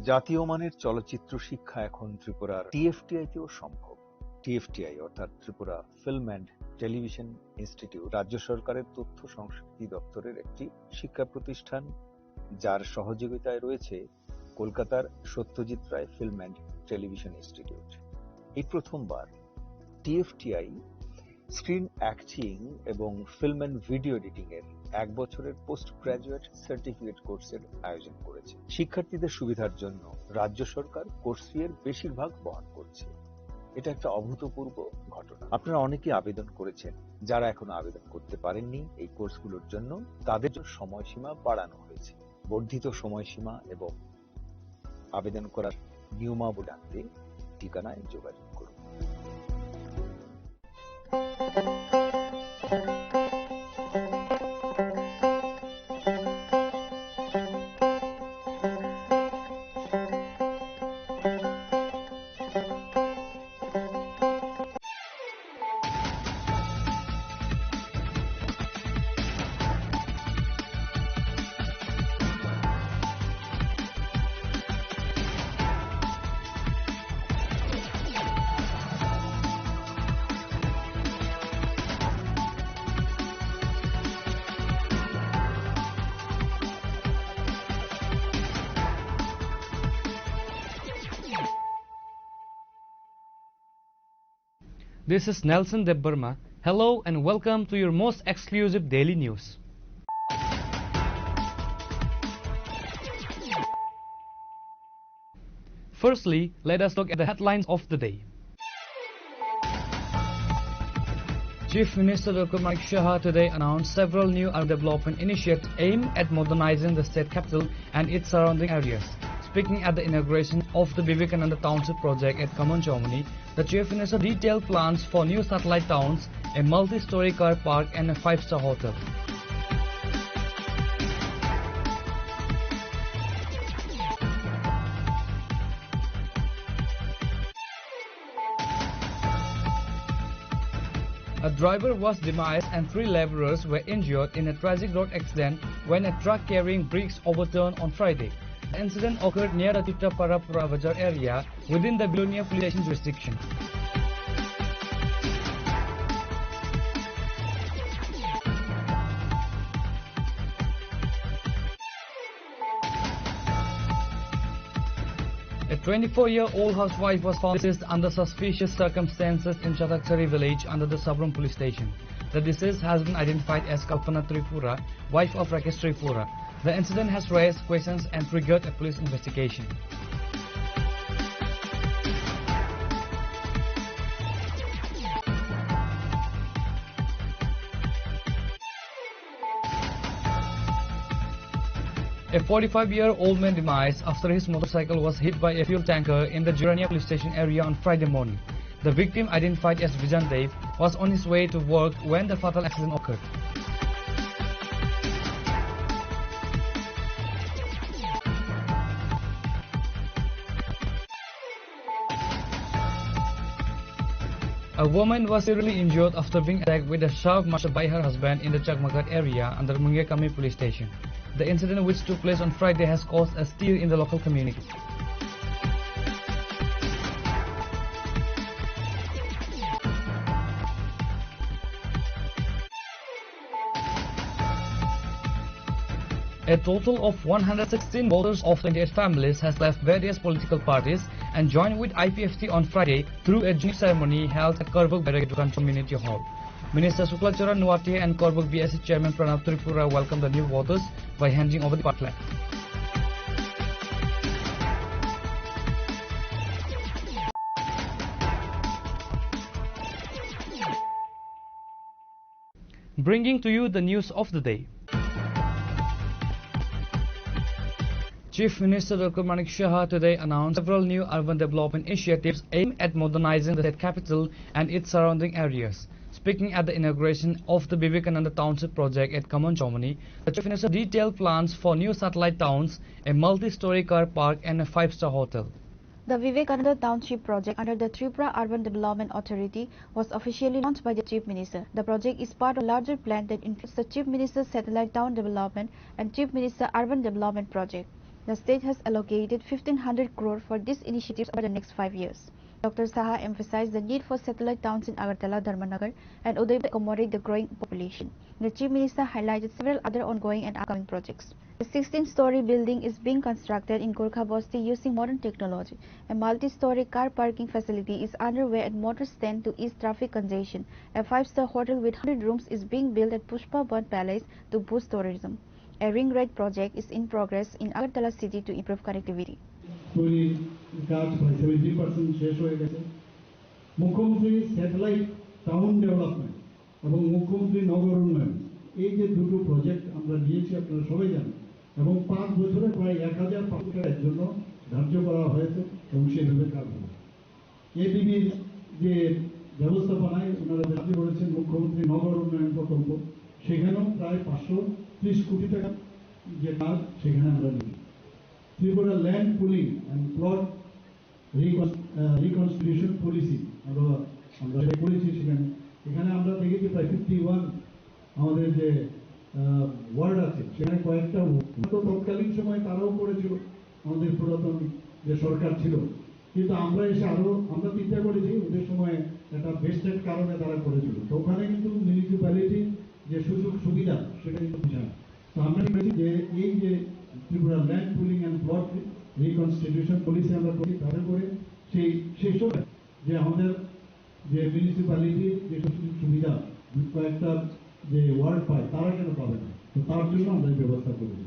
জাতীয় মানের চলচ্চিত্র শিক্ষা এখন ত্রিপুরার টিএফটিআই-তেও সম্ভব। টিএফটিআই অর্থাৎ Tripura film and television institute রাজ্য সরকারের তথ্য সংস্কৃতি দপ্তরের একটি শিক্ষা প্রতিষ্ঠান, যার সহযোগিতায় রয়েছে কলকাতার Satyajit Ray film and television institute. এই প্রথমবার টিএফটিআই স্ক্রিন অ্যাক্টিং এবং ফিল্ম অ্যান্ড ভিডিও এডিটিং এর 1 বছরের পোস্ট গ্রাজুয়েট সার্টিফিকেট কোর্সের আয়োজন করেছে। শিক্ষার্থীদের সুবিধার জন্য রাজ্য সরকার কোর্স ফি এর বেশিরভাগ বহন করছে। এটা একটা অভূতপূর্ব ঘটনা। আপনারা অনেকেই আবেদন করেছেন। যারা এখনো আবেদন করতে পারেননি এই কোর্সগুলোর জন্য, তাদের জন্য সময়সীমা বাড়ানো হয়েছে। বর্ধিত সময়সীমা এবং আবেদন করার নিয়মাবলী জানতে ঠিকানায় যোগাযোগ করুন। This is Nelson Debbarma. Hello and welcome to your most exclusive daily news. Firstly, let us look at the headlines of the day. Chief Minister Dr. Manik Shah today announced several new urban development initiatives aimed at modernizing the state capital and its surrounding areas. Speaking at the inauguration of the Vivekananda Township project at Khammam, Germany, the Chief Minister detailed plans for new satellite towns, a multi-story car park and a 5-star hotel. A driver was demised and 3 laborers were injured in a tragic road accident when a truck carrying bricks overturned on Friday. The incident occurred near the Tittapara Bazar area within the Belonia police station jurisdiction. A 24-year-old housewife was found deceased under suspicious circumstances in Chatakchari village under the Sabram police station. The deceased has been identified as Kalpana Tripura, wife of Rakesh Tripura. The incident has raised questions and triggered a police investigation. A 45-year-old man demised after his motorcycle was hit by a fuel tanker in the Jirania police station area on Friday morning. The victim, identified as Vijan Dev, was on his way to work when the fatal accident occurred. A woman was seriously injured after being attacked with a sharp muscle by her husband in the Chakmagat area under Mungekami police station. The incident, which took place on Friday, has caused a stir in the local community. A total of 116 voters of 28 families has left various political parties and joined with IPFT on Friday through a joint ceremony held at Korbuk Beregetukan Community Hall. Minister Suklachara Nuwati and Korbuk BSC Chairman Pranab Tripura welcomed the new voters by handing over the party flag. Bringing to you the news of the day. Chief Minister Dr. Manik Shah today announced several new urban development initiatives aimed at modernizing the state capital and its surrounding areas. Speaking at the inauguration of the Vivekananda Township project at Khammam, Germany, the Chief Minister detailed plans for new satellite towns, a multi-story car park and a 5-star hotel. The Vivekananda Township project under the Tripura Urban Development Authority was officially launched by the Chief Minister. The project is part of a larger plan that includes the Chief Minister's Satellite Town Development and Chief Minister Urban Development Project. The state has allocated 1500 crore for these initiatives over the next 5 years. Dr. Saha emphasized the need for satellite towns in Agartala, Dharmanagar and Udaipur to accommodate the growing population. The Chief Minister highlighted several other ongoing and upcoming projects. The 16-story building is being constructed in Gorkha Basti using modern technology. A multi-story car parking facility is underway at Motor Stand to ease traffic congestion. A 5-star hotel with 100 rooms is being built at Pushpa Ban Palace to boost tourism. A ring road project is in progress in Agartala city to improve connectivity. তৈরির কাজ প্রায় 70% শেষ হয়ে গেছে। মুখ্যমন্ত্রী satellite town development এবং মুখ্যমন্ত্রী নগর উন্নয়ন এই যে দুটো প্রজেক্ট আমরা নিয়েছি আপনারা সবাই জানেন এবং 5 বছরে প্রায় 1000 কোটি টাকার জন্য ধার্য করা হয়েছে এবং সেভাবে কাজ হবে। এডিবির যে ব্যবস্থাপনায় ওনারা দাবি করেছেন মুখ্যমন্ত্রী নগর উন্নয়ন প্রকল্প সেখানেও প্রায় 530 কোটি টাকা যে কাজ সেখানে আমরা নিয়েছি। Tripura land pooling and plot reconstitution policy আমরা করেছি এখানে আমরা দেখেছি প্রায় 51 আমাদের যে ওয়ার্ড আছে সেখানে কয়েকটা তৎকালীন সময় তারাও করেছিল আমাদের পুরাতন যে সরকার ছিল কিন্তু আমরা এসে আমরা চিন্তা করেছি ওদের সময় একটা বেস্টের কারণে তারা করেছিল তো ওখানে কিন্তু মিউনিসিপ্যালিটি যে সুযোগ সুবিধা সেটা কিন্তু বোঝায় তো আমরা দেখেছি যে এই যে Tripura land pooling and plot reconstitution policy আমরা করি তাতে করে সেই সময় যে আমাদের যে মিউনিসিপ্যালিটির যে সুযোগ সুবিধা কয়েকটা যে ওয়ার্ড পায় তারা কেন পাবে না তো তার জন্য আমরা ব্যবস্থা করেছি।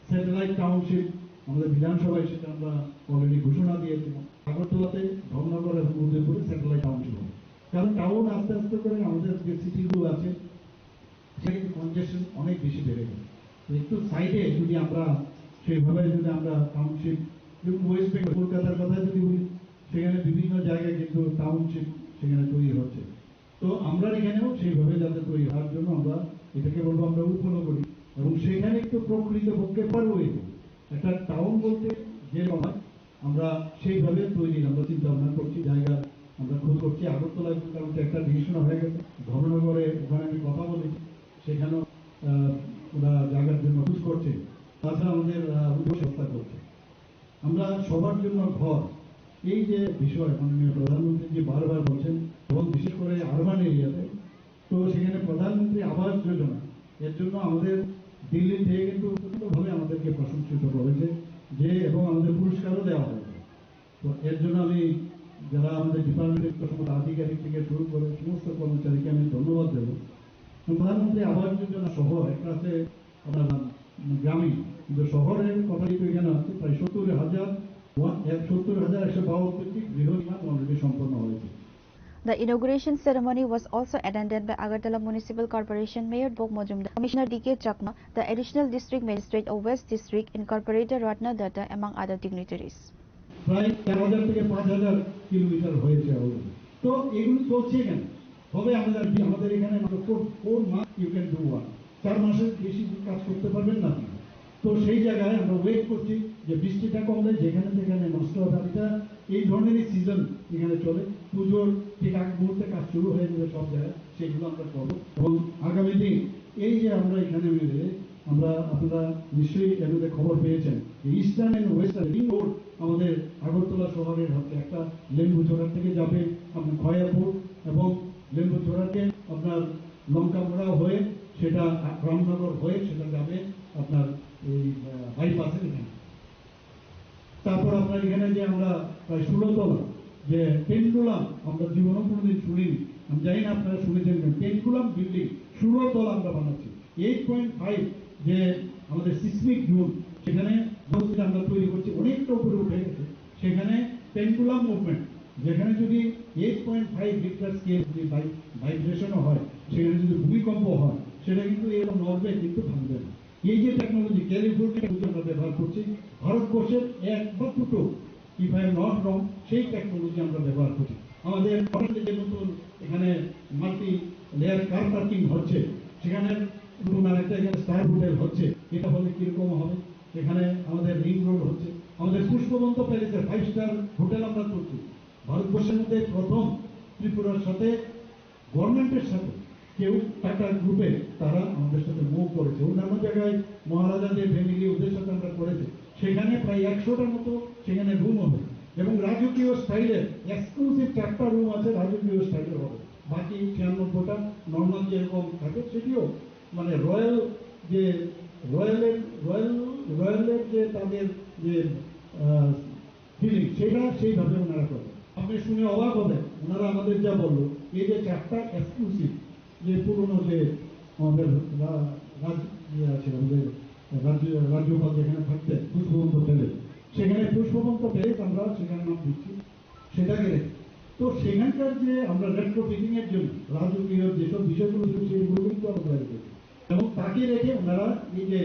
স্যাটেলাইট টাউনশিপ আমাদের বিধানসভায় সেটা আমরা অলরেডি ঘোষণা দিয়েছি। আগরতলাতে ধর্মনগর এবং উদয়পুরে স্যাটেলাইট টাউনশিপ হবে কারণ টাউন আস্তে আস্তে করে আমাদের যে সিটিগুলো আছে সেখানে কনজেশন অনেক বেশি বেড়ে গেছে। একটু সাইডে যদি আমরা সেইভাবে যদি আমরা টাউনশিপ ওয়েস্ট বেঙ্গল কলকাতার কথা যদি বলি সেখানে বিভিন্ন জায়গায় কিন্তু টাউনশিপ সেখানে তৈরি হচ্ছে তো আমরা এখানেও সেইভাবে যাতে তৈরি হওয়ার জন্য আমরা এটাকে বলবো আমরা উৎপন্ন করি এবং সেখানে একটু প্রকৃতপক্ষে পারবো একটা টাউন বলতে যে হয় আমরা সেইভাবে তৈরি আমরা চিন্তা ভাবনা করছি জায়গা আমরা খোঁজ করছি। আগরতলায় কারণ একটা ডিসিশন হয়ে গেছে ধর্মনগরে ওখানে আমি কথা বলেছি সেখানেও ওরা জায়গার জন্য খোঁজ করছে তাছাড়া আমাদের ব্যবস্থা করছে। আমরা সবার জন্য ঘর এই যে বিষয় মাননীয় প্রধানমন্ত্রী যে বারবার বলছেন এবং বিশেষ করে আরবান এরিয়াতে তো সেখানে প্রধানমন্ত্রী আবাস যোজনা এর জন্য আমাদের দিল্লি থেকে কিন্তু প্রচন্ডভাবে আমাদেরকে প্রশংসিত করেছে যে এবং আমাদের পুরস্কারও দেওয়া হয়েছে। তো এর জন্য আমি যারা আমাদের ডিপার্টমেন্টের সমস্ত আধিকারিক থেকে শুরু করে সমস্ত কর্মচারীকে আমি ধন্যবাদ দেব। প্রধানমন্ত্রী আবাস যোজনা শহর একটা আছে আপনার গ্রামীণ কিন্তু শহরের কথা কিন্তু এখানে আছে প্রায় 70,172টি গৃহ নির্মাণ অলরেডি সম্পন্ন হয়েছে। The inauguration ceremony was also attended by Agartala Municipal Corporation Mayor Bok Mojumdar, Commissioner D.K. Chakma, the Additional District Magistrate of West District, Incorporator Ratna Datta, among other dignitaries. প্রায় 4,000 থেকে 5,000 কিলোমিটার হয়েছে already. তো এগুলো চলছে কেন হবে আমাদের এখানে মাত্র 4 মাস ইউ ক্যান ডু ওয়ান 4 মাসের বেশি কাজ করতে পারবেন না তো সেই জায়গায় আমরা ওয়েট করছি যে বৃষ্টিটা কমলে যেখানে যেখানে নষ্ট হবে এটা এই ধরনেরই সিজন এখানে চলে পুজোর ঠিক আগ মুহূর্তে কাজ শুরু হয়ে যাবে সব জায়গায় সেগুলো আমরা করবো এবং আগামী দিন এই যে আমরা এখানে মিলে আমরা আপনারা নিশ্চয়ই এর মধ্যে খবর পেয়েছেন যে eastern and western ring road আমাদের আগরতলা শহরের হচ্ছে একটা লেম্বুঝোড়া থেকে যাবে আপনার খয়াপুর এবং লেম্বুঝোড়াকে আপনার লঙ্কামোড়া হয়ে সেটা রামনগর হয়ে সেটা যাবে আপনার এই বাইপাসের এখানে। তারপর আপনার এখানে যে আমরা প্রায় 16তলা যে পেন্ডুলাম আমরা জীবনও কোনোদিন শুনিনি আমি জানি না আপনারা শুনেছেন পেন্ডুলাম বিল্ডিং 16তলা আমরা বানাচ্ছি 8.5 যে আমাদের সিসমিক জোন সেখানে আমরা তৈরি করছি অনেকটা উপরে উঠে গেছে সেখানে পেন্ডুলাম মুভমেন্ট যেখানে যদি 8.5 রিক্টার স্কেল যদি ভাইব্রেশনও হয় সেখানে যদি ভূমিকম্প হয় সেটা কিন্তু এরকম নর্ভে কিন্তু ভাঙবে না। এই যে টেকনোলজি ক্যালিফোর্নিয়া আমরা ব্যবহার করছি ভারতবর্ষের এক বা দুটো if I am not wrong সেই টেকনোলজি আমরা ব্যবহার করছি। আমাদের যে নতুন এখানে মাল্টি লেয়ার কার পার্কিং হচ্ছে সেখানে নতুন আরেকটা এখানে স্টার হোটেল হচ্ছে এটা হলে কিরকম হবে এখানে আমাদের রিং রোড হচ্ছে আমাদের পুষ্পবন্ত প্যালেসের 5 স্টার হোটেল আমরা করছি ভারতবর্ষের মধ্যে প্রথম ত্রিপুরার সাথে গভর্নমেন্টের সাথে কেউ টাটা গ্রুপে তারা আমাদের সাথে মুভ করেছে অন্যান্য জায়গায় মহারাজাদের ফ্যামিলি ওদের সাথে আমরা করেছি সেখানে প্রায় 100টার মতো সেখানে রুম হবে এবং রাজকীয় স্টাইলের এক্সক্লুসিভ 4টা রুম আছে রাজকীয় স্টাইলের হবে। বাকি 96টা নর্মাল যেরকম থাকে সেটিও মানে রয়্যালের যে তাদের যে ফিলিং সেটা সেইভাবে ওনারা করবে। আপনি শুনে অবাক হবেন ওনারা আমাদের যা বললো এই যে 4টা এক্সক্লুসিভ যে পুরনো যে আমাদের রাজ্যপাল যেখানে থাকতেন পুষ্পবন্ত প্যালেস, সেখানে পুষ্পবন্ত প্যালেস আমরা সেখানে নাম দিচ্ছি সেটাকে রেখে। তো সেখানকার যে আমরা রেট্রোফিটিং এর জন্য রাজকীয় যেসব বিষয়গুলো ছিল সেগুলো কিন্তু আমরা রেখেছি এবং তাকে রেখে ওনারা এই যে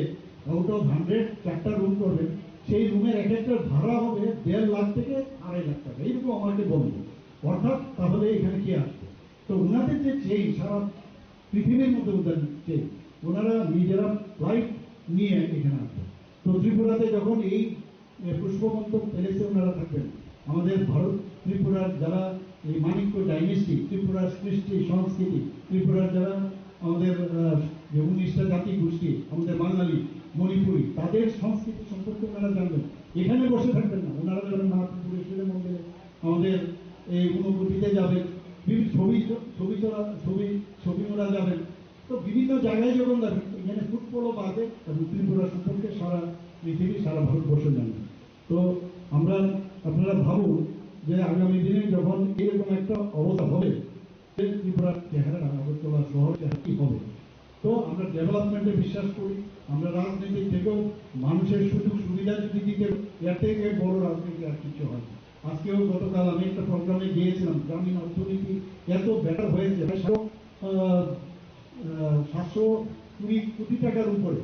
আউট অফ 100 4টা রুম করবেন সেই রুমের এক একটা ভাড়া হবে 1.5 লাখ থেকে 2.5 লাখ টাকা এইরকম আমাকে বলবো। অর্থাৎ তাহলে এখানে কি আসবে? তো ওনাদের যে চেইন সারা পৃথিবীর মধ্যে ওদের চেইন ওনারা নিজেরা ফ্লাইট নিয়ে এখানে আসবে। তো ত্রিপুরাতে যখন এই পুষ্পবন্ত প্যালেসে ওনারা থাকবেন আমাদের ভারত ত্রিপুরার যারা এই মানিক্য ডাইনেস্টি ত্রিপুরার কৃষ্টি সংস্কৃতি ত্রিপুরার যারা আমাদের যে 19টা জাতি গোষ্ঠী আমাদের বাঙালি মণিপুরি তাদের সংস্কৃতি সম্পর্কে ওনারা জানবেন। এখানে বসে থাকবেন না, ওনারা যাবেন মা ত্রিপুরেশ্বরের মন্দিরে আমাদের এই ঊনকোটিতে যাবেন, ছবি ওরা যাবেন। তো বিভিন্ন জায়গায় যখন যাবেন এখানে ফুটবলও বাদে এবং ত্রিপুরা সম্পর্কে সারা পৃথিবী সারা ভারতবর্ষ জানবেন। তো আপনারা ভাবুন যে আগামী দিনে যখন এরকম একটা অবস্থা হবে ত্রিপুরার চেহারা আগরতলা শহর চেহারা কি হবে। তো আমরা ডেভেলপমেন্টে বিশ্বাস করি, আমরা রাজনীতি থেকেও মানুষের সুযোগ সুবিধা যদি দিতে এর থেকে বড় রাজনীতি আর কিছু হয়। আজকেও গতকাল আমি একটা প্রোগ্রামে গিয়েছিলাম, গ্রামীণ অর্থনীতি এত বেটার হয়েছে 720 কোটি টাকার উপরে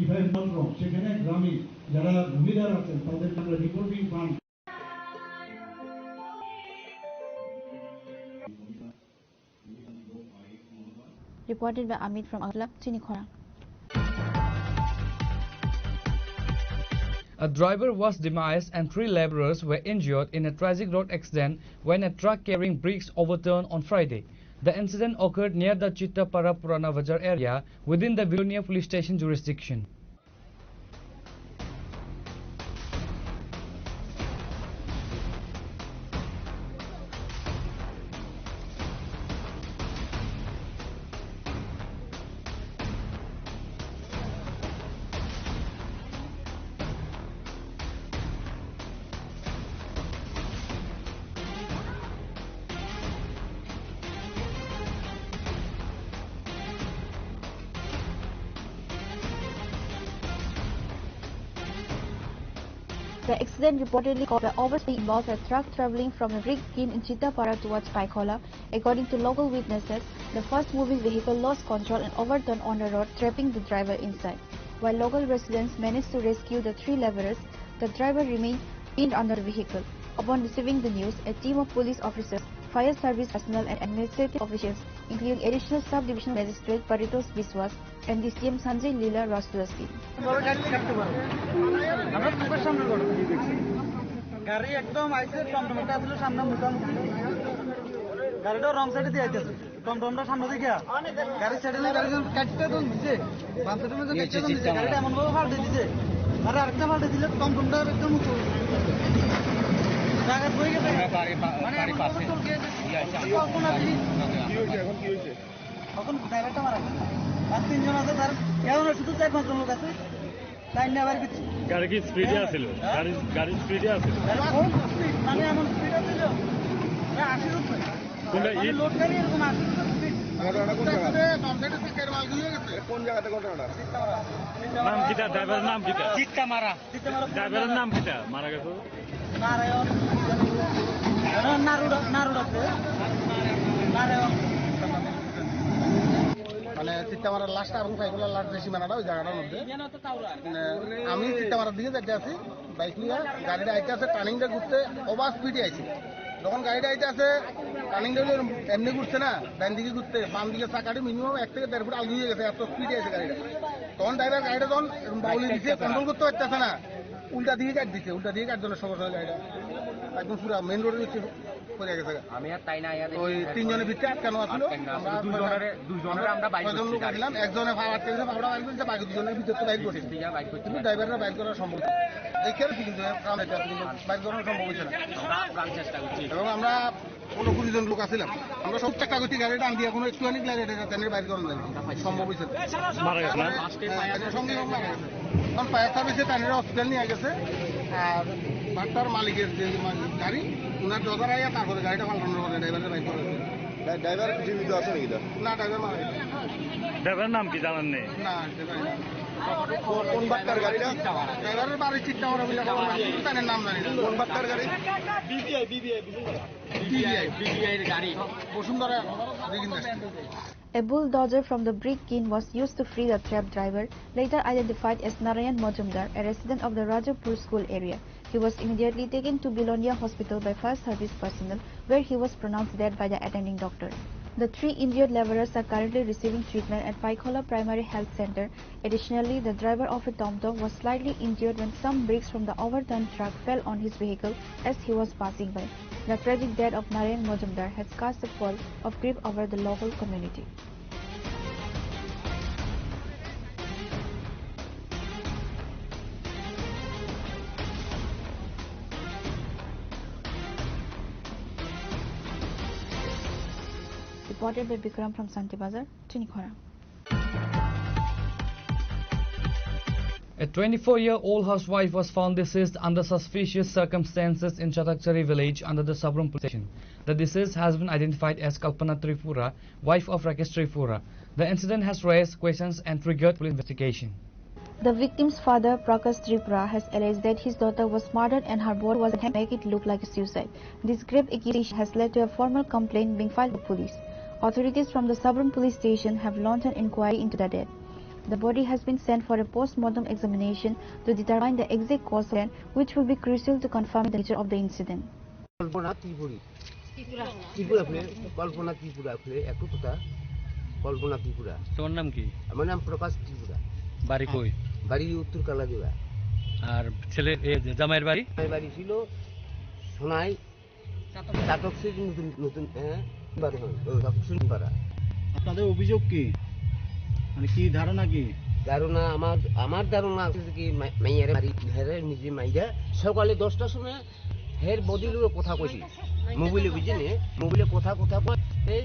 if I am not wrong. সেখানে গ্রামীণ যারা ভূমিদার আছেন তাদের আমরা revolving fund Reported by Amit from Aglap, Chinikhora. A driver was demised and 3 laborers were injured in a tragic road accident when a truck carrying bricks overturned on Friday. The incident occurred near the Chittapara Purana Bajar area within the Vilonia police station jurisdiction. The accident reportedly caused by overspeed involved a truck traveling from a rig scheme in Chittapara towards Paikola. According to local witnesses, the fast-moving vehicle lost control and overturned on the road, trapping the driver inside. While local residents managed to rescue the 3 laborers, the driver remained pinned under the vehicle. Upon receiving the news, a team of police officers, fire service personnel and administrative officials, including additional sub-divisional magistrate Paritos Biswas and DCM Sanjay Leela Rastulaski. গাড়ি একদম আইছে টমটমটা আসলে সামনে মোটামুটি গাড়িটা রং সাইডে দিয়ে আইতেছে টমটমটা সামনে দিকে গাড়ি সাইডে গাড়ি কাটতে তো দিছে বামসাইডে মধ্যে কাটতে তো দিছে গাড়িটা এমন ভাবে ফাল্টে দিছে আর আরেকটা ফাল্টে দিলে টমটমটা একদম মুখ জায়গা হয়ে গেছে বাড়ি পাশে এখন ড্রাইভারটা মারা গেছে আর 3 জন আছে তার কেউ না শুধু 4-5 জন লোক আছে তাই না আবার কিছু গাড়ি কি স্পিডে আছিল গাড়ি স্পিডে আছিল মানে এমন স্পিড আছিল না 80 রুপে কোনটা ই লোড গাড়ি এরকম 80 রুপে স্পিড ঘটনাটা কোন জায়গা বামসাইডে সিকের মাল গিয়ে গেছে কোন জায়গাতে ঘটনাটা নাম কিটা ড্রাইভারের নাম কিটা চিত্তামারা ড্রাইভারের নাম কিটা মারা গেছে নারায়ণ নারুড আছে নারায়ণ মানে চিত্তামারার লাস্টটা এবং সাইকেলের লাস্ট যে সীমানাটা ওই জায়গাটার মধ্যে আমি চিত্তামারার দিকে যেতে আছি বাইক নিয়ে গাড়িটা আইতে আছে টার্নিংটা ঘুরতে ওভার স্পিডে আইছি যখন গাড়িটা আইতে আছে টার্নিংটা এমনি ঘুরছে না ডান দিকে ঘুরতে বাম দিকে চাকাটি মিনিমাম 1 থেকে 1.5 ফুট আলু হয়ে গেছে এত স্পিডে আছে গাড়িটা তখন ড্রাইভার গাড়িটা যখন বাউলি দিচ্ছে কন্ট্রোল করতে পারতেছে না উল্টা দিকে কাট দিচ্ছে উল্টা দিকে কাট জন্য সমস্যা হয় গাড়িটা একদম পুরো মেন রোডে পড়ে গেছে। আমি আর তাই না ওই তিনজনের ভিতরে আটকানো আছিল। দুজনের আমরা বাইক ছয়জন লোক ছিলাম, একজনে আটকে গেছে, ফাবড়া বাইক করেছে, বাকি দুজনের ভিতরে তো বাইক করছে, কিন্তু ড্রাইভাররা বাইক করা সম্ভব না। দেখে কিন্তু বাইক করানো সম্ভব হয়েছে না। চেষ্টা করছি এবং আমরা 15-20 জন লোক আছিলাম, আমরা সব চেষ্টা করছি গাড়িটা আন দিয়ে কোনো একটুখানি ট্রেনের বাইর করানো যায় সম্ভব হয়েছে না। মারা গেছে না? সঙ্গে সঙ্গে মারা গেছে। কারণ ফায়ার সার্ভিসে ট্রেনের হসপিটাল নিয়ে গেছে, আর বাচ্চার মালিকের যে গাড়ি ওনার ড্রাইভার আইয়া তারপরে গাড়িটা পাল্টানোর পরে ড্রাইভারের বাইক করা গেছে। ড্রাইভার জীবিত আছে নাকি? না, ড্রাইভার মারা গেছে। ড্রাইভারের নাম কি জানেন নেই? না, ড্রাইভার না। কোন বাক্কার গাড়িটা? ড্রাইভারের বাড়ির চিটটা ওরা বলে তাদের নাম জানি না। কোন বাক্কার গাড়ি? বিবিআই গাড়ি Bashundhara রিগিন্দাস্ট্রি। A bulldozer from the brick kiln was used to free the trapped driver, later identified as Narayan Majumdar, a resident of the Rajapur school area. He was immediately taken to Bilonia Hospital by fire service personnel, where he was pronounced dead by the attending doctor. The 3 injured laborers are currently receiving treatment at Paikhola Primary Health Center. Additionally, the driver of a TomTom was slightly injured when some bricks from the overturned truck fell on his vehicle as he was passing by. The tragic death of Narayan Majumdar has cast a pall of grief over the local community. Reported by Bikram from Santi Bazar, Chinikhora. A 24-year-old housewife was found deceased under suspicious circumstances in Chatakchari village under the Sabrum police station. The deceased has been identified as Kalpana Tripura, wife of Rakesh Tripura. The incident has raised questions and triggered police investigation. The victim's father, Prakash Tripura, has alleged that his daughter was murdered and her body was to make it look like a suicide. This grave accusation has led to a formal complaint being filed with police. Authorities from the Sabrum police station have launched an inquiry into the death. The body has been sent for a post-mortem examination to determine the exact cause of death, which will be crucial to confirm the nature of the incident. কল্পনা ত্রিপুরা একটু কথা কল্পনা ত্রিপুরা। তোমার নাম কি? আমার নাম প্রকাশ ত্রিপুরা। বাড়ি কই? বাড়ি উত্তর কালাদিবা। আর ছেলে জামাইয়ের বাড়ি? বাড়ি ছিল সোনাই চাটক সিটি নতুন পাড়া। আপনাদের অভিযোগ কি, মানে কি ধারণা কি? ধারণা আমার ধারণা আছে কি মাইয়ারে মারি হেরে নিজে মাইরা সকালে 10টার সময় হের বদিলুর কথা কইছি মোবাইলে বুঝিনি, মোবাইলে কথা কয়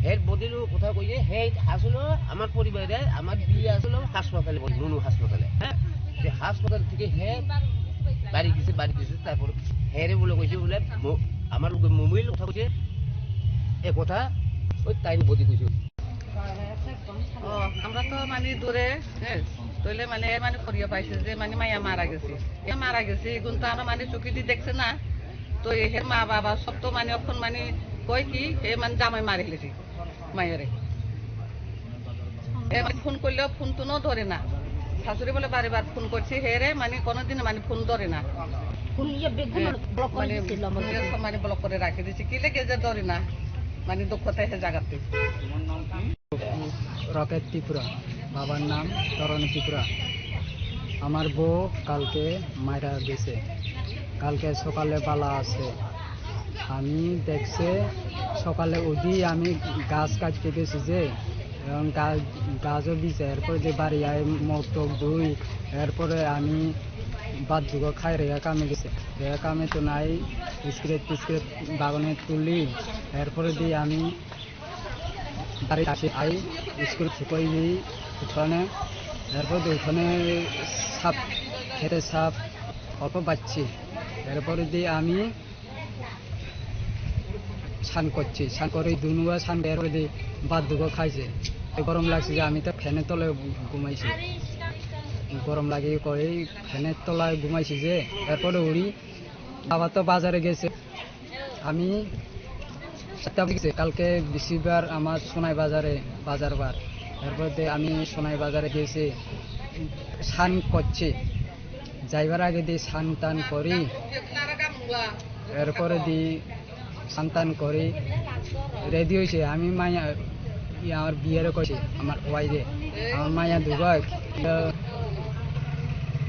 হের বদিলুর কথা কইয়ে হে আসলো আমার পরিবারে আমার বিয়ে আসলো হাসপাতালে নুনু হাসপাতালে। হ্যাঁ, যে হাসপাতাল থেকে হে বাড়ি গেছে তারপর হেরে বলে কইছে বলে আমার মোবাইল কথা কইছে এ কথা ওই তাই বদি কইছে। আমরা তো মানে দূরে তইলে মানে করিয়া পাইছে যে মানে মাইয়া মারা গেছে এখন তো আমরা মানে চোখে দিয়ে দেখছে না, তো এর মা বাবা সব তো মানে এখন মানে কই কি এ মানে জামাই মারি ফেলেছি মাইয়ারে। এ মানে ফোন করলেও ফোন তো ধরে না, শাশুড়ি বলে বারবার ফোন করছি হেরে মানে কোনোদিন মানে ফোন ধরে না, মানে ব্লক করে রাখে দিচ্ছি কি লেগে যে ধরে না, মানে দক্ষতা এসে জাগাতে। রকেট ত্রিপুরা, বাবার নাম তরণ ত্রিপুরা। আমার বউ কালকে মারা গেছে, কালকে সকালে পালা আছে। আমি দেখছে সকালে উঠি আমি গাছ কাটতে গেছি যে, এবং গাছও দিছে, এরপরে যে বাড়ি আয় মুখ টুক ধুই, এরপরে আমি বাদ যুগ খাই রেখা কামে গেছে, রেখা কামে তো নাই স্ক্রেপ বাগানে তুলি, এরপরে দিয়ে আমি বাড়ি আসি আই স্কুল শুকাই দিই উঠানে, এরপরে উঠানে সাপ খেতে সাপ অল্প বাচ্ছি, এরপরে দিয়ে আমি স্নান করছি, স্নান করে দুনুয়া স্নান এরপরে দিয়ে বাদ দুগো খাইছে। গরম লাগছে যে আমি তো ফ্যানের তলে ঘুমাইছি, গরম লাগে করে ফ্যানের তলায় ঘুমাইছি যে, এরপরে উড়ি বাবা তো বাজারে গেছে, আমি কালকে বৃহস্পতিবার আমার সোনাই বাজারে বাজার বার, এরপরে আমি সোনাই বাজারে গেছি স্নান করছি, যাইবার আগে দিয়ে স্নান টান করি, এরপরে দিয়ে স্নান টান করি রেডি হয়েছে। আমি মাইয়া আমার বিয়ের করছি আমার ওয়াইরে, আমার মাইয়া দুবাই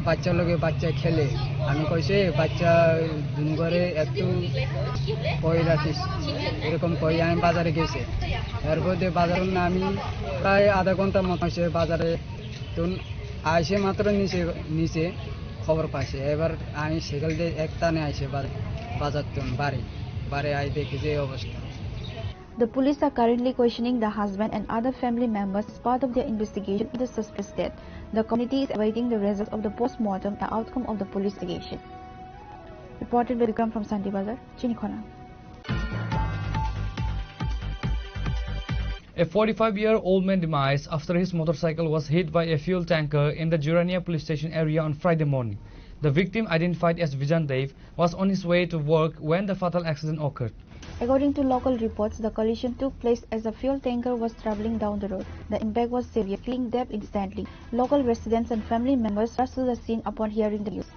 বাচ্চার লগে বাচ্চা খেলে আমি কইছে বাচ্চা দুন ঘরে একটু কই রাখিস এরকম কই আমি বাজারে গেছে এরপর দিয়ে বাজারে না আমি প্রায় আধা ঘন্টার মতো হয়েছে বাজারে তো আইসে মাত্র নিচে খবর পাইছে এবার আমি সেখাল দিয়ে এক টানে আইসে বাজার তো বাড়ি আই দেখি যে অবস্থা। The police are currently questioning the husband and other family members as part of their investigation into the suspect's death. The community is awaiting the results of the post-mortem and outcome of the police investigation. Reported by Vikram from Santi Bazar, Chinikhona. A 45-year-old man demise after his motorcycle was hit by a fuel tanker in the Jurania police station area on Friday morning. The victim, identified as Vijan Dev, was on his way to work when the fatal accident occurred. According to local reports, the collision took place as the fuel tanker was traveling down the road. The impact was severe, killing Dev instantly. Local residents and family members rushed to the scene upon hearing the news.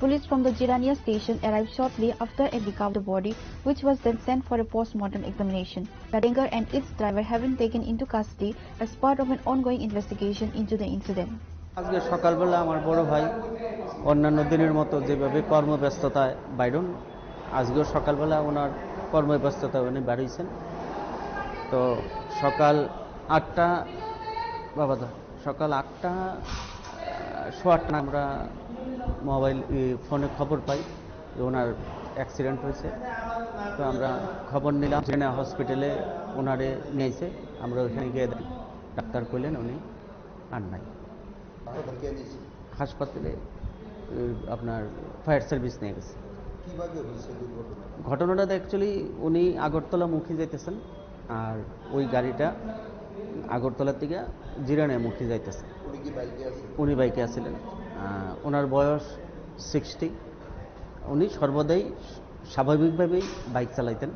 Police from the Jirania station arrived shortly after and recovered the body, which was then sent for a post-mortem examination. The tanker and its driver have been taken into custody as part of an ongoing investigation into the incident. আজকে সকালবেলা আমার বড় ভাই অন্যান্য দিনের মতো যেভাবে কর্মব্যস্ততায় Byron আজকেও সকালবেলা ওনার কর্মব্যস্ততায় উনি বাড়িয়েছেন। তো সকাল 8টা সকাল 8টা সোয়া 8টা আমরা ফোনে খবর পাই যে ওনার অ্যাক্সিডেন্ট হয়েছে। তো আমরা খবর নিলাম, জেনা হসপিটালে ওনারে নিয়েছে। আমরা ওইখানে গিয়ে ডাক্তার কইলেন উনি আর নাই, হাসপাতালে আপনার ফায়ার সার্ভিস নিয়ে গেছে। ঘটনাটা অ্যাকচুয়ালি উনি আগরতলা মুখী যাইতেছেন আর ওই গাড়িটা আগরতলার থেকে জিরানিয়া মুখী যাইতেছে। উনি বাইকে আসছিলেন। ওনার বয়স 60। উনি সর্বদাই স্বাভাবিকভাবেই বাইক চালাইতেন।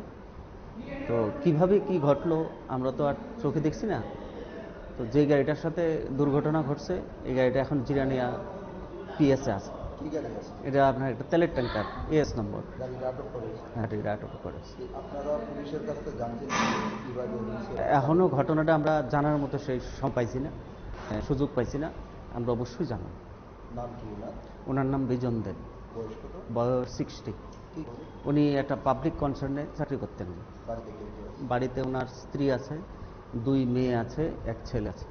তো কিভাবে কি ঘটলো আমরা তো আর চোখে দেখছি না। তো যে গাড়িটার সাথে দুর্ঘটনা ঘটছে এই গাড়িটা এখন জিরানিয়া পিএসে আছে। এটা আপনার একটা তেলের ট্যাঙ্কার এস নম্বর। গাড়িটা আটক করেছে। এখনো ঘটনাটা আমরা জানার মতো সেই পাইছি না, সুযোগ পাইছি না। আমরা অবশ্যই জানাব। ওনার নাম বিজন দেব, বয়স 60। উনি একটা পাবলিক কনসার্নে চাকরি করতেন। বাড়িতে ওনার স্ত্রী আছে, 2 মেয়ে আছে, 1 ছেলে আছে।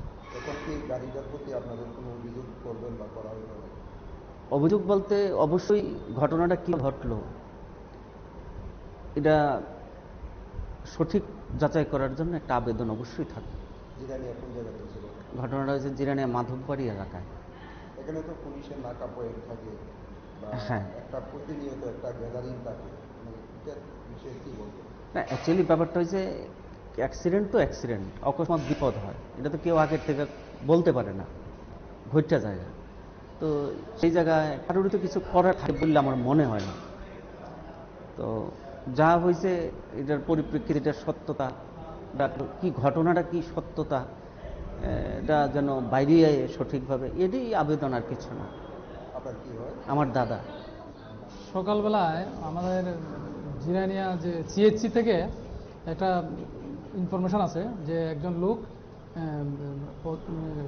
অভিযোগ বলতে অবশ্যই ঘটনাটা কি ঘটলো এটা সঠিক যাচাই করার জন্য একটা আবেদন অবশ্যই থাকবে। ঘটনাটা হয়েছে জিরানিয়া মাধববাড়ি এলাকায়। এখানে তো পুলিশের নাকা পয়েন্ট থাকে, হ্যাঁ, একটা প্রতিনিয়ত একটা গ্যাদারিং থাকে, বিষয়ে কি বলবো? না, অ্যাকচুয়ালি ব্যাপারটা হয়েছে অ্যাক্সিডেন্ট তো অ্যাক্সিডেন্ট, অকস্মাৎ বিপদ হয়, এটা তো কেউ আগের থেকে বলতে পারে না, ঘটটা জায়গা। তো সেই জায়গায় কারোরই তো কিছু করার থাকে বললে আমার মনে হয় না। তো যা হয়েছে এটার পরিপ্রেক্ষিতে এটার সত্যতা কি, ঘটনাটা কি সত্যতা এটা যেন বাইরে সঠিকভাবে, এটাই আবেদন আর কিছু না। আমার দাদা সকালবেলায় আমাদের জিরানিয়া যে সিএইচসি থেকে একটা ইনফরমেশন আছে যে একজন লোক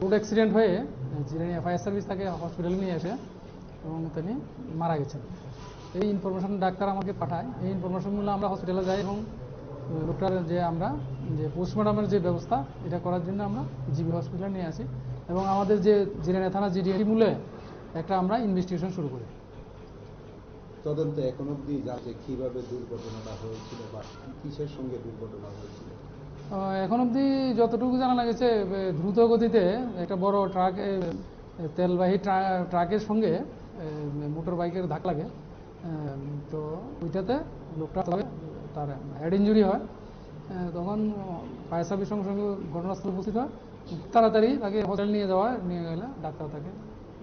রোড অ্যাক্সিডেন্ট হয়ে জিরানিয়া ফায়ার সার্ভিস তাকে হসপিটালে নিয়ে আসে এবং তিনি মারা গেছেন। এই ইনফরমেশন ডাক্তার আমাকে পাঠায়। এই ইনফরমেশনগুলো আমরা হসপিটালে যাই এবং লোকটার যে পোস্টমর্টমের যে ব্যবস্থা এটা করার জন্য আমরা জিবি হসপিটালে নিয়ে আসি এবং আমাদের যে জিরানিয়া থানা জিডিআই মূলে একটা আমরা ইনভেস্টিগেশন শুরু করি। তদন্তে এখন অব্দি জানছে কিভাবে দুর্ঘটনাটা হয়েছিল বা কিসের সঙ্গে দুর্ঘটনা হয়েছিল? এখন অবধি যতটুকু জানা লাগেছে দ্রুত গতিতে একটা বড় ট্রাক, তেলবাহী ট্রাকের সঙ্গে মোটর বাইকের ধাক্কা লাগে। তো ওইটাতে লোকটা তার হেড ইঞ্জুরি হয়। তখন ফায়ার সার্ভিস সঙ্গে সঙ্গে ঘটনাস্থলে উপস্থিত হয়, তাড়াতাড়ি তাকে হসপিটাল নিয়ে গেলে ডাক্তার তাকে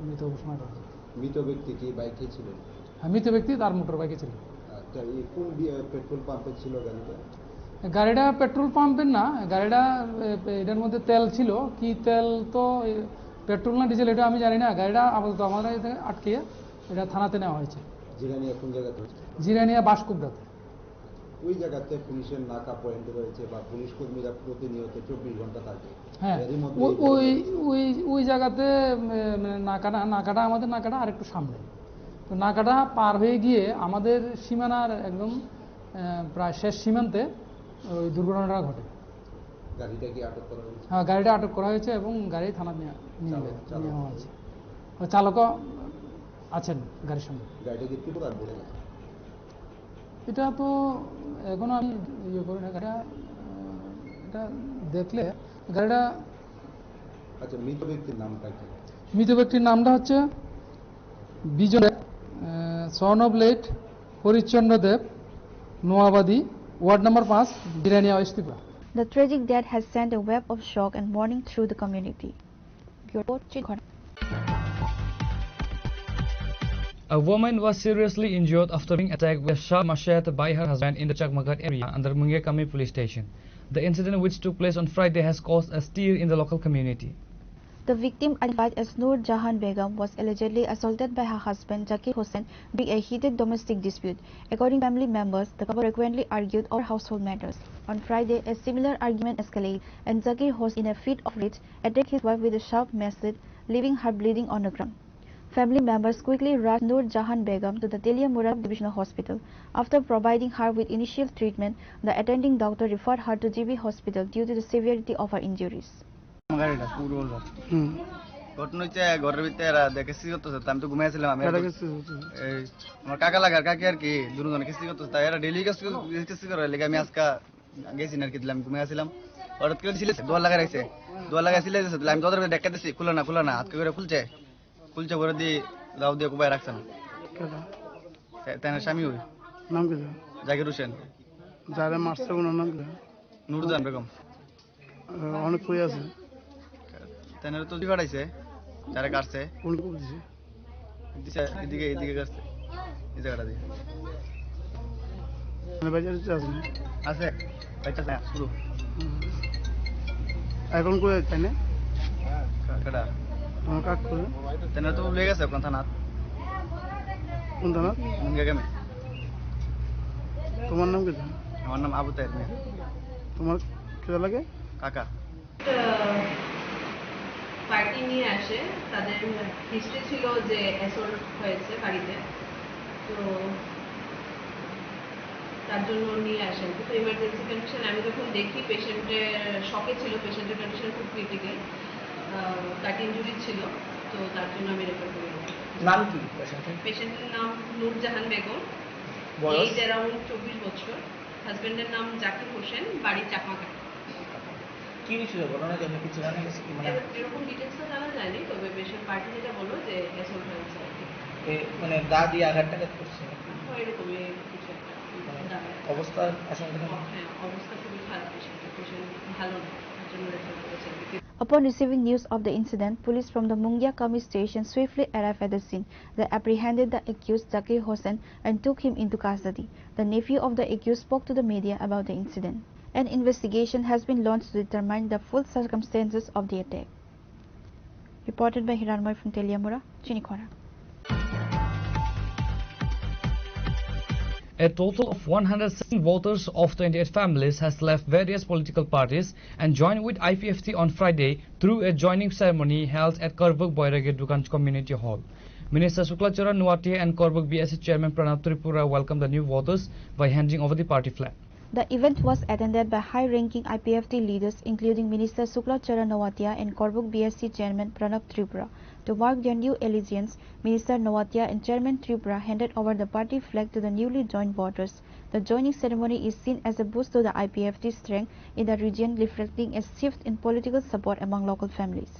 মৃত ঘোষণা করে। মৃত ব্যক্তি কি বাইকে ছিলেন? হ্যাঁ, মৃত ব্যক্তি তার মোটর বাইকে ছিলেন। কোন পেট্রোল পাম্পে ছিল গাড়িটা? গাড়িটা পেট্রোল পাম্পের না, গাড়িটা এটার মধ্যে তেল ছিল, কি তেল তো পেট্রোল না ডিজেল এটা আমি জানি না। গাড়িটা আপাতত আমাদের আটকে এটা থানাতে নেওয়া হয়েছে। জিরানিয়া কোন জায়গাতে? জিরানিয়া বাসকুবরাতে। ওই জায়গাতে পুলিশের নাকা পয়েন্ট রয়েছে বা পুলিশ কর্মীরা প্রতিনিয়ত 24 ঘন্টা থাকে। হ্যাঁ, ওই জায়গাতে নাকাটা আমাদের নাকাটা আরেকটু সামনে। তো নাকাটা পার হয়ে গিয়ে আমাদের সীমানার একদম প্রায় শেষ সীমান্তে ওই দুর্ঘটনাটা ঘটে। গাড়িটা কি আটক করা হয়েছে? হ্যাঁ, গাড়িটা আটক করা হয়েছে এবং গাড়ি থানা নিয়ে নেওয়া হয়েছে। চালকও আছেন গাড়ির সঙ্গে। গাড়িটা কি ত্রিপুরার বলে না? এটা তো এখনো আমি ইয়ে করি না। গাড়িটা এটা দেখলে গাড়িটা। আচ্ছা, মৃত ব্যক্তির নামটা কি? মৃত ব্যক্তির নামটা হচ্ছে Bijoy Swarnab late Harishchandra Deb, Noabadi, ward number 5, Birania, west Tripura. The tragic death has sent a web of shock and mourning through the community. A woman was seriously injured after being attacked with a sharp machete by her husband in the Chakmagat area under Mungyakami police station. The incident, which took place on Friday, has caused a stir in the local community. The victim, identified as Noor Jahan Begum, was allegedly assaulted by her husband Zakir Hossain during a heated domestic dispute. According to family members, the couple frequently argued over household matters. On Friday, a similar argument escalated, and Zakir Hossain, in a fit of rage, attacked his wife with a sharp machete, leaving her bleeding on the ground. Family members quickly rushed Noor Jahan Begum to the Telia Murab Divisional Hospital. After providing her with initial treatment, the attending doctor referred her to GB Hospital due to the severity of her injuries. ঘটনা হচ্ছে ঘরের ভিতরে এরা দেখে কিস্তি করতেছে, আমি তো ঘুমাইছিলাম। আমি আমার কাকা লাগার কাকি আর কি দুজনে কিস্তি করতেছে, তাই এরা ডেইলি কিস্তি করে লেগে আমি আজকে গেছি আর কি দিলাম, ঘুমাইছিলাম। হঠাৎ করে ছিল দোয়া লাগাইছে, আমি তোদের দেখা দিচ্ছি, খুলে না হাত করে খুলছে করে দিয়ে দাও দিয়ে কুবাই রাখছে না। তাই না স্বামী ওই নাম কি? জাকির হোসেন। যারা মারছে ওনার নাম কি? নুরজাহান বেগম। অনেক কই আছে? তাই না তো কাটাইছে, যারা কাটছে কোন কোপ দিছে? এদিকে কাটছে, এই জায়গাটা দিয়ে। বাজারে আছে না? আছে, বাচ্চা না শুরু। এখন কই তাই না? কাটা তোমার কাক করে তাই না তো লেগে গেছে কোন থানাত? কোন থানাত? মুঙ্গিয়াকামি। তোমার নাম কি? আমার নাম আবু তাহের মিয়া। তোমার কে লাগে? কাকা। পার্টি নিয়ে আসে, তাদের হিস্ট্রি ছিল যে অ্যাসল্ট হয়েছে বাড়িতে, তো তার জন্য নিয়ে আসেন। কিন্তু ইমার্জেন্সি কন্ডিশন, আমি যখন দেখি পেশেন্টের শকে ছিল, পেশেন্টের কন্ডিশন খুব ক্রিটিক্যাল, কাট ইঞ্জুরি ছিল, তো তার জন্য আমি রেফার করি। নাম কি পেশেন্টের নাম নূর জাহান বেগম, এজ অ্যারাউন্ড 24 বছর। হাজবেন্ডের নাম জাকির হোসেন, বাড়ি চাকমাঘাট। কি ছিল ঘটনা? জানা কিছু জানা গেছে কি? মানে এরকম ডিটেইলসটা জানা যায়নি, তবে পেশেন্ট পার্টি যেটা বললো যে অ্যাসল্ট হয়েছে আর কি। মানে দা দিয়ে আঘাতটা করছে এরকমই কিছু একটা অবস্থা আশঙ্কা। হ্যাঁ, অবস্থা খুবই খারাপ, পেশেন্ট ভালো না, তার জন্য রেফার করেছে। Upon receiving news of the incident, police from the Mungyakami station swiftly arrived at the scene. They apprehended the accused Zakir Hossain and took him into custody. The nephew of the accused spoke to the media about the incident. An investigation has been launched to determine the full circumstances of the attack. Reported by Hiranmoy from Teliamura, Chinikhora. A total of 107 voters of 28 families has left various political parties and joined with IPFT on Friday through a joining ceremony held at Korbuk Boirage Dukan Community Hall. Minister Suklachara Nuatia and Korbuk BSC Chairman Pranab Tripura welcomed the new voters by handing over the party flag. The event was attended by high-ranking IPFT leaders including Minister Suklachara Nuatia and Korbuk BSC Chairman Pranab Tripura. To mark their new allegiance, Minister Nuatia and Chairman Tripura handed over the party flag to the newly joined voters. The joining ceremony is seen as a boost to the IPFT's strength in the region, reflecting a shift in political support among local families.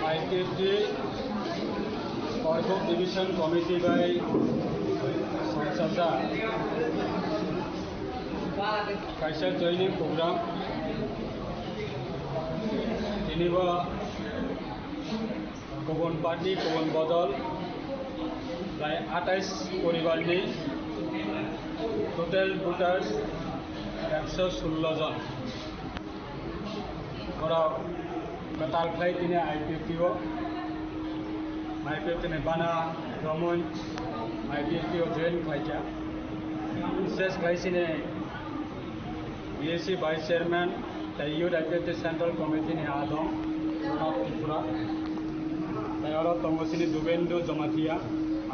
IPFT Korkop Division Committee by Sansada Kaisa Training Program Tiniba Kobon Party Kobon Bodol by 28 Poribarni Total voters 116 জন ওরা গতাল fly তিনি IPFT ने बाना Raman IPFT join खाइजा विशेष खाइसी ने BSc vice chairman youth IPFT central committee ने आदम प्रणब त्रिपुरा तैयार तंगसिनी दुबेंदु जमातिया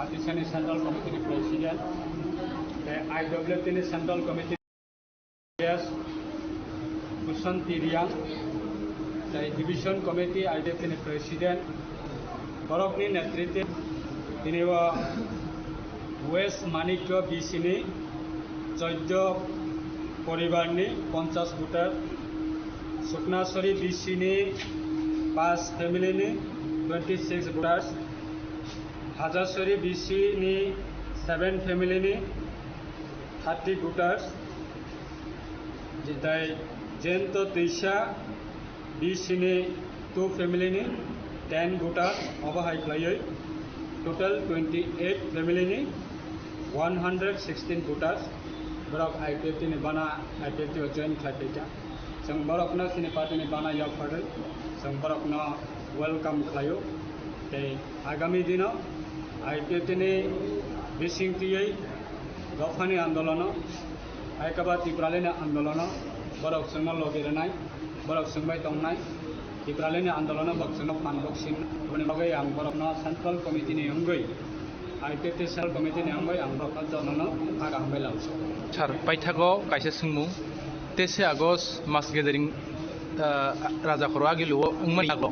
आतिशानी सेंट्रल कमिटी ने प्रेसिडेंट IWFT ने सेंट्रल कमिटी कुशन तिरियां डिविजन कमिटी IPFT ने प्रेसिडेंट बरकनी नेतृत्व तिनिवा वेस्ट मानिक्य बिसिनी 14 परिवारनि 50 भोटार सुकनासरी बिसिनी 5 फेमिलिनि 26 भोटार्स हाजासरी बिसिनी 7 फेमिलिनि 30 भोटार्स जिताय जेंतो तैसा बिसिनी 2 फेमिलिनि 10 voters overhigh player total 28 family ni 116 voters borok IPFT ni bana IPFT join khlaita jang borok na sini party ni bana ya fadel jang borok na welcome khlayo te agami dino IPFT ni bising tiyai gafani andolano aikaba tipralena andolano borok sangna logiranai borok sangbai tongnai Ibralene आंदोलन बक्सनो फानबक्सिंग बने बगै आं बरकनो central committee नि अंगै IPFT central committee नि अंगै आं बरकनो जननो आगा हमबाय लांसो सार पाइथागो काइसे सोंमु 13 August मास गेदारिं राजा खरो आगिलु उंमन आगो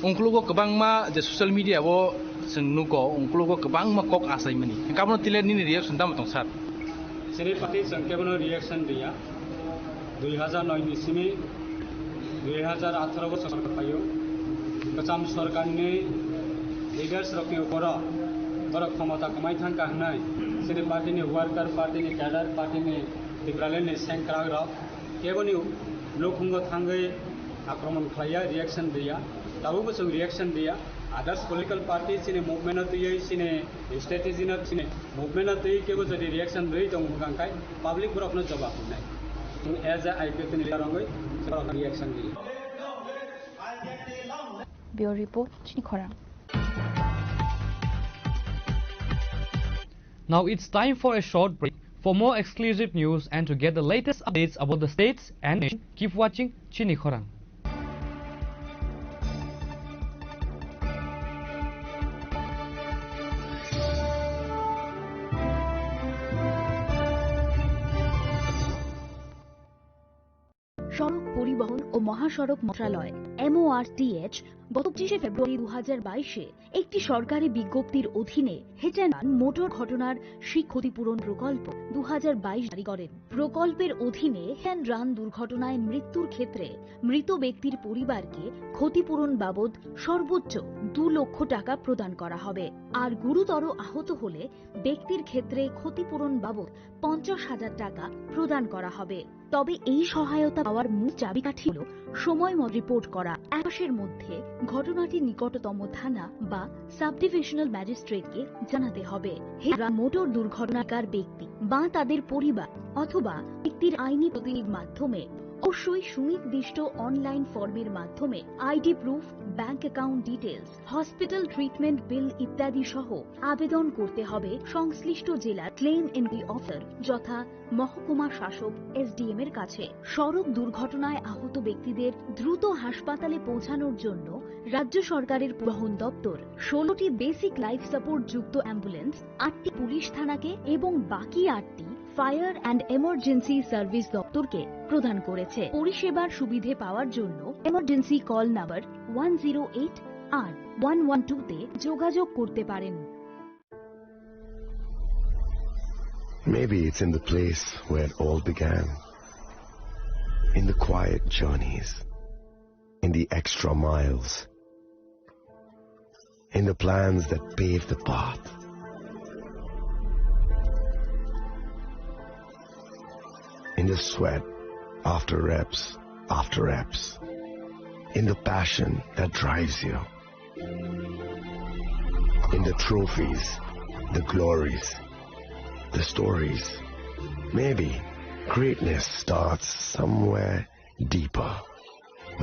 उंक्लुगो गोबांमा जे सोशल मीडिया वो जोंनुगो उंक्लुगो गोबांमा कक आसायमनि गाबनो तिलेनि रिएक्शन दाम दं सार सिरि पार्टी संकेबनो रिएक्शन दिया 2009 नि सिमी 2018 बोसोर पायो गोजाम सरकारनि लिडार्स रखनि ऊपर बर क्षमता कमाई थांका हनाय सिरि पार्टीनि वर्कार पार्टीनि कैडर पार्टीनि तिब्रालेनि सेंक्राग र केबोनि लोखुंग थांगै आक्रमण खाया रिएक्शन दिया दाबो जों रिएक्शन दिया अदर्स पॉलिटिकल पार्टी सिने मूवमेंट दियै सिने स्ट्रेटेजी न सिने मूवमेंट दियै केबो जदि रिएक्शन दै दं गांखाय पब्लिक बरफनो जवाब होनाय जों एज ए IPFT नि लिडारंगै रिएक्शन दिया Bureau Report, Chini Khorang. Now it's time for a short break. For more exclusive news and to get the latest updates about the states and nation, keep watching Chini Khorang. সড়ক পরিবহন ও মহাসড়ক মন্ত্রণালয় MORTH গত 25 ফেব্রুয়ারি 2022-এ একটি সরকারি বিজ্ঞপ্তির অধীনে হেটানান motor ঘটনার ক্ষতিপূরণ প্রকল্প 2022 জারি করেন। প্রকল্পের অধীনে হ্যান রান দুর্ঘটনায় মৃত্যুর ক্ষেত্রে মৃত ব্যক্তির পরিবারকে ক্ষতিপূরণ বাবদ সর্বোচ্চ 2 লক্ষ টাকা প্রদান করা হবে, আর গুরুতর আহত হলে ব্যক্তির ক্ষেত্রে ক্ষতিপূরণ বাবদ 50,000 টাকা প্রদান করা হবে। তবে এই সহায়তা পাওয়ার মূল চাবিকাঠি হল সময় মতো রিপোর্ট করা। 1 মাসের মধ্যে ঘটনাটি নিকটতম থানা বা সাব ডিভিশনাল ম্যাজিস্ট্রেটকে জানাতে হবে। মোটর দুর্ঘটনাকার ব্যক্তি বা তাদের পরিবার অথবা ব্যক্তির আইনি প্রতিনিধির মাধ্যমে অবশ্যই সুনির্দিষ্ট অনলাইন ফর্মের মাধ্যমে ID proof, bank account details, hospital treatment bill ইত্যাদি সহ আবেদন করতে হবে সংশ্লিষ্ট জেলার ক্লেম এনকোয়ারি অফিসার যথা মহকুমা শাসক SDM এর কাছে। সড়ক দুর্ঘটনায় আহত ব্যক্তিদের দ্রুত হাসপাতালে পৌঁছানোর জন্য রাজ্য সরকারের পরিবহন দপ্তর 16টি বেসিক লাইফ সাপোর্ট যুক্ত অ্যাম্বুলেন্স, 8টি পুলিশ থানাকে এবং বাকি 8টি ফায়ার অ্যান্ড এমার্জেন্সি সার্ভিস দপ্তরকে প্রদান করেছে। পরিষেবার সুবিধে পাওয়ার জন্য এমার্জেন্সি কল নাম্বার 108 আর 112-তে যোগাযোগ করতে পারেন। Maybe it's in the place where it all began, in the quiet journeys, in the extra miles, in the plans that pave the path. In the sweat after reps, in the passion that drives you, in the trophies, the glories, the stories. Maybe greatness starts somewhere deeper,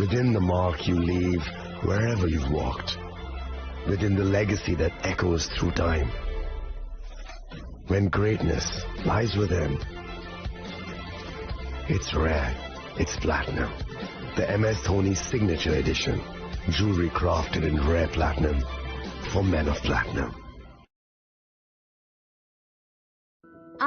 within the mark you leave wherever you've walked, within the legacy that echoes through time. When greatness lies within, it's rare, it's platinum. The MS Dhoni Signature Edition, jewelry crafted in rare platinum for men of platinum.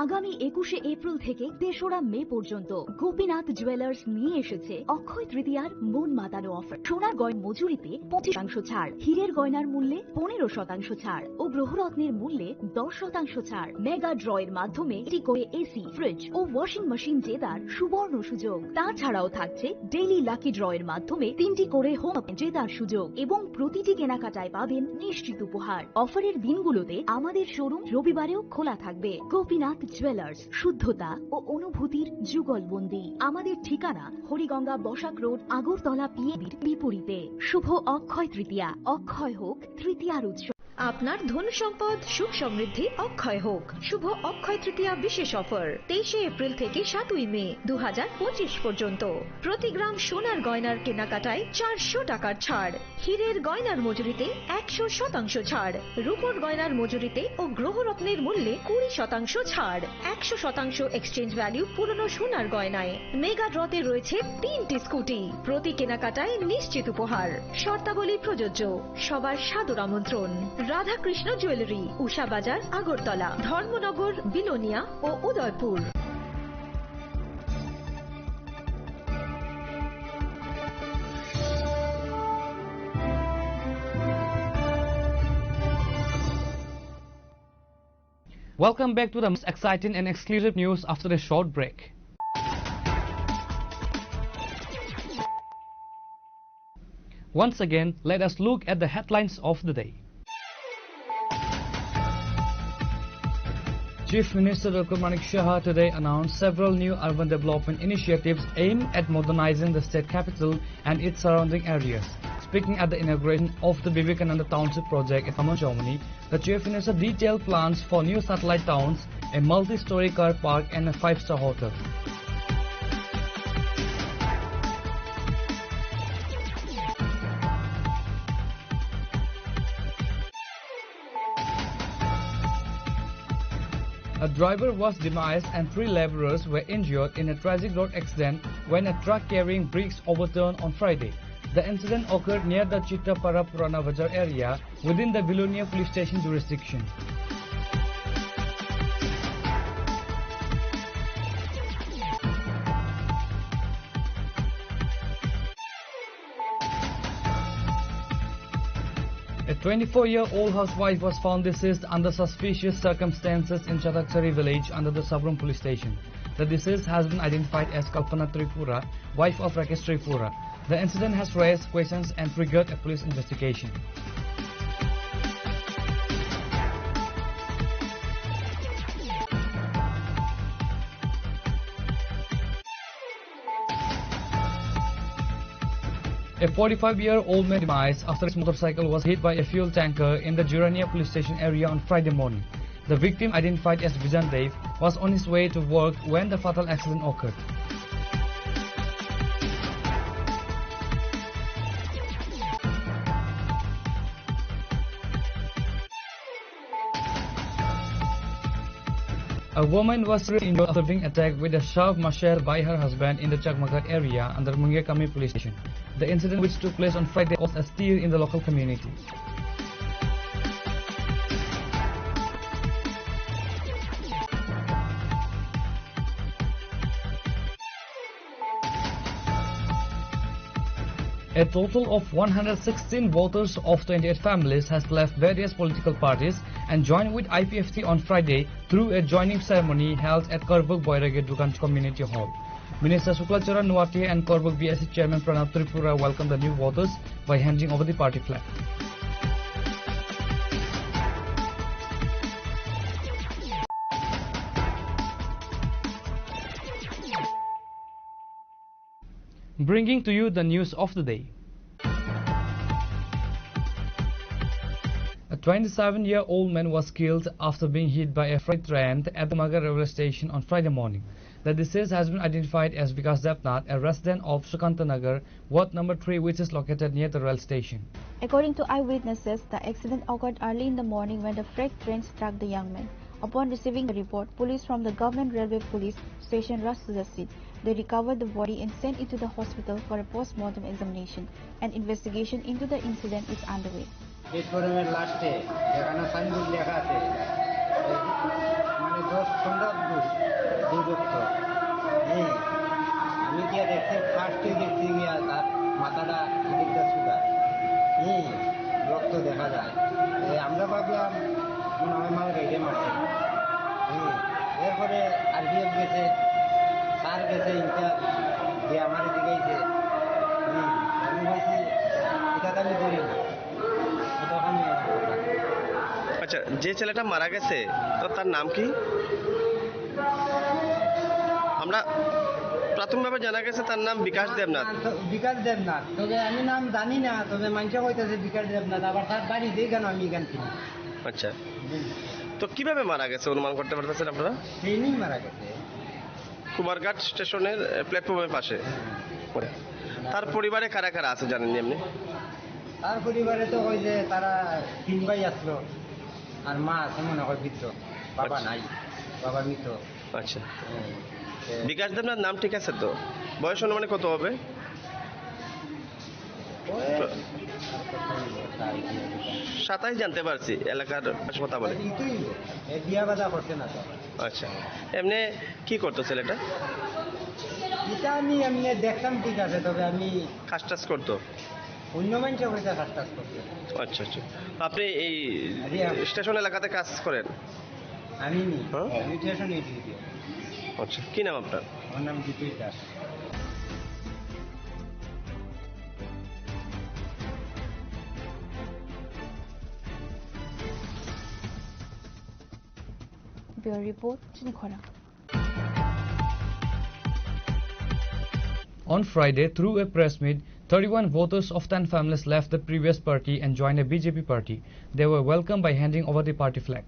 আগামী 21শে April থেকে 3রা মে পর্যন্ত Gopinath jewellers নিয়ে এসেছে অক্ষয় তৃতীয়ার মন মাতানো offer. সোনার গয়নার মজুরিতে 25% ছাড়, হীরের গয়নার মূল্যে 15% ছাড় ও গ্রহরত্নের মূল্যে 10% ছাড়। মেগা ড্রয়ের মাধ্যমে একটি করে এসি, ফ্রিজ ও ওয়াশিং মেশিন জেতার সুবর্ণ সুযোগ। তাছাড়াও থাকছে ডেইলি লাকি ড্রয়ের মাধ্যমে 3টি করে হোম জেতার সুযোগ এবং প্রতিটি কেনাকাটায় পাবেন নিশ্চিত উপহার। অফারের দিনগুলোতে আমাদের শোরুম রবিবারেও খোলা থাকবে। গোপীনাথ জুয়েলার্স, শুদ্ধতা ও অনুভূতির যুগলবন্দি। আমাদের ঠিকানা হরিগঙ্গা বসাক রোড, আগরতলা পিএবির বিপরীতে। শুভ অক্ষয় তৃতীয়া, অক্ষয় হোক তৃতীয়ার উৎসব। আপনার ধন সম্পদ সুখ সমৃদ্ধি অক্ষয় হোক। শুভ অক্ষয় তৃতীয়া বিশেষ অফার 23শে এপ্রিল থেকে 7ই মে 2025 পর্যন্ত। প্রতি গ্রাম সোনার গয়নার কেনাকাটায় 400 টাকার ছাড়, হীরের গয়নার মজুরিতে 100% ছাড়, রূপোর গয়নার মজুরিতে ও গ্রহরত্নের মূল্যে 20% ছাড়, 100% এক্সচেঞ্জ ভ্যালু পুরনো সোনার গয়নায়। মেগা ড্রতে রয়েছে 3টি স্কুটি, প্রতি কেনাকাটায় নিশ্চিত উপহার। শর্তাবলী প্রযোজ্য। সবার সাদর আমন্ত্রণ। রাধাকৃষ্ণ জুয়েলারি, উষা বাজার, আগরতলা, ধর্মনগর, বিলোনিয়া ও Udaipur. Welcome back to the most exciting and exclusive news after a short break. Once again, let us look at the headlines of the day. Chief Minister Dr. Manik Shah today announced several new urban development initiatives aimed at modernizing the state capital and its surrounding areas. Speaking at the inauguration of the Vivekananda Township project in Amman, Germany, the Chief Minister detailed plans for new satellite towns, a multi-story car park and a 5-star hotel. A driver was demised and 3 laborers were injured in a tragic road accident when a truck carrying bricks overturned on Friday. The incident occurred near the Chittapara Purana Bajar area within the Vilonia police station jurisdiction. A 24-year-old housewife was found deceased under suspicious circumstances in Chataksari village under the Sabrum police station. The deceased has been identified as Kalpana Tripura, wife of Rakesh Tripura. The incident has raised questions and triggered a police investigation. A 45-year-old man demised after his motorcycle was hit by a fuel tanker in the Jurania police station area on Friday morning. The victim, identified as Vijan Dev, was on his way to work when the fatal accident occurred. A woman was seriously injured after being attacked with a sharp machete by her husband in the Chakmagat area under Mungekami police station. The incident, which took place on Friday, caused a stir in the local community. A total of 116 voters of 28 families has left various political parties and joined with IPFT on Friday through a joining ceremony held at Korbuk Boirage Dukan Community Hall. Minister Suklachara Nuwati and Korbuk BSC Chairman Pranab Tripura welcomed the new voters by handing over the party flag. bringing to you the news of the day. A 27-year-old man was killed after being hit by a freight train at the Magar railway station on Friday morning. The deceased has been identified as Vikas Devnath, a resident of Sukantanagar, Ward number 3, which is located near the rail station. According to eyewitnesses, the accident occurred early in the morning when the freight train struck the young man. Upon receiving the report, police from the Government Railway Police Station rushed to the scene. They recovered the body and sent it to the hospital for a post-mortem examination. An investigation into the incident is underway. এই ফোরামের লাস্টে যেখানে signboard লেখা আছে মানে 10 15 দুর্যুক্ত আমি গিয়ে দেখছি ফার্স্টে দেখছি গিয়া তার মাথাটা খানিকটা সুদা রক্ত দেখা যায় আমরা ভাবলাম মনে হয় মাল গাইডে মারছে এরপরে আরপিএফ গেছে স্যার গেছে ইনচার্জ যে আমার দিকেছে আমি বলছি এটা তো আমি করি না। আচ্ছা, যে ছেলেটা মারা গেছে তো তার নাম কি? আমরা প্রাথমিকভাবে জানা গেছে তার নাম বিকাশ দেবনাথ। বিকাশ দেবনাথ, তবে আমি নাম জানি না, তবে মানুষ কইতেছে বিকাশ দেবনাথ, আবার তার বাড়ি যেই কেন আমি এখান থেকে। আচ্ছা, তো কিভাবে মারা গেছে অনুমান করতে পারতেছেন আপনারা? ট্রেনেই মারা গেছে, কুমারঘাট স্টেশনের প্ল্যাটফর্মের পাশে। তার পরিবারে কারা কারা আছে জানেন এমনি? তার পরিবারে তো ওই যে তারা 3 ভাই আসলো আর মা আছে মনে হয় বৃদ্ধ, বাবা নাই, বাবা মৃত। আচ্ছা, বিকাশ দেবনাথ নাম ঠিক আছে তো? বয়স অনুমানে কত হবে? 27 জানতে পারছি, এলাকার কথা বলে। বিয়া বাদা করছে না। আচ্ছা, এমনি কি করতো ছেলেটা? এটা আমি দেখতাম ঠিক আছে, তবে আমি কাজ টাজ করতো, অন্য মানুষের হইতে কাজ টাজ করতো। আচ্ছা আচ্ছা, আপনি এই স্টেশন এলাকাতে কাজ করেন? আমি স্টেশনে ডিউটি। আচ্ছা, কি নাম আপনার? আমার নাম Jitul Das. Bureau Report, Chinikhora. On Friday, through a press meet, 31 voters of 10 families left the previous party and joined a BJP party. They were welcomed by handing over the party flag.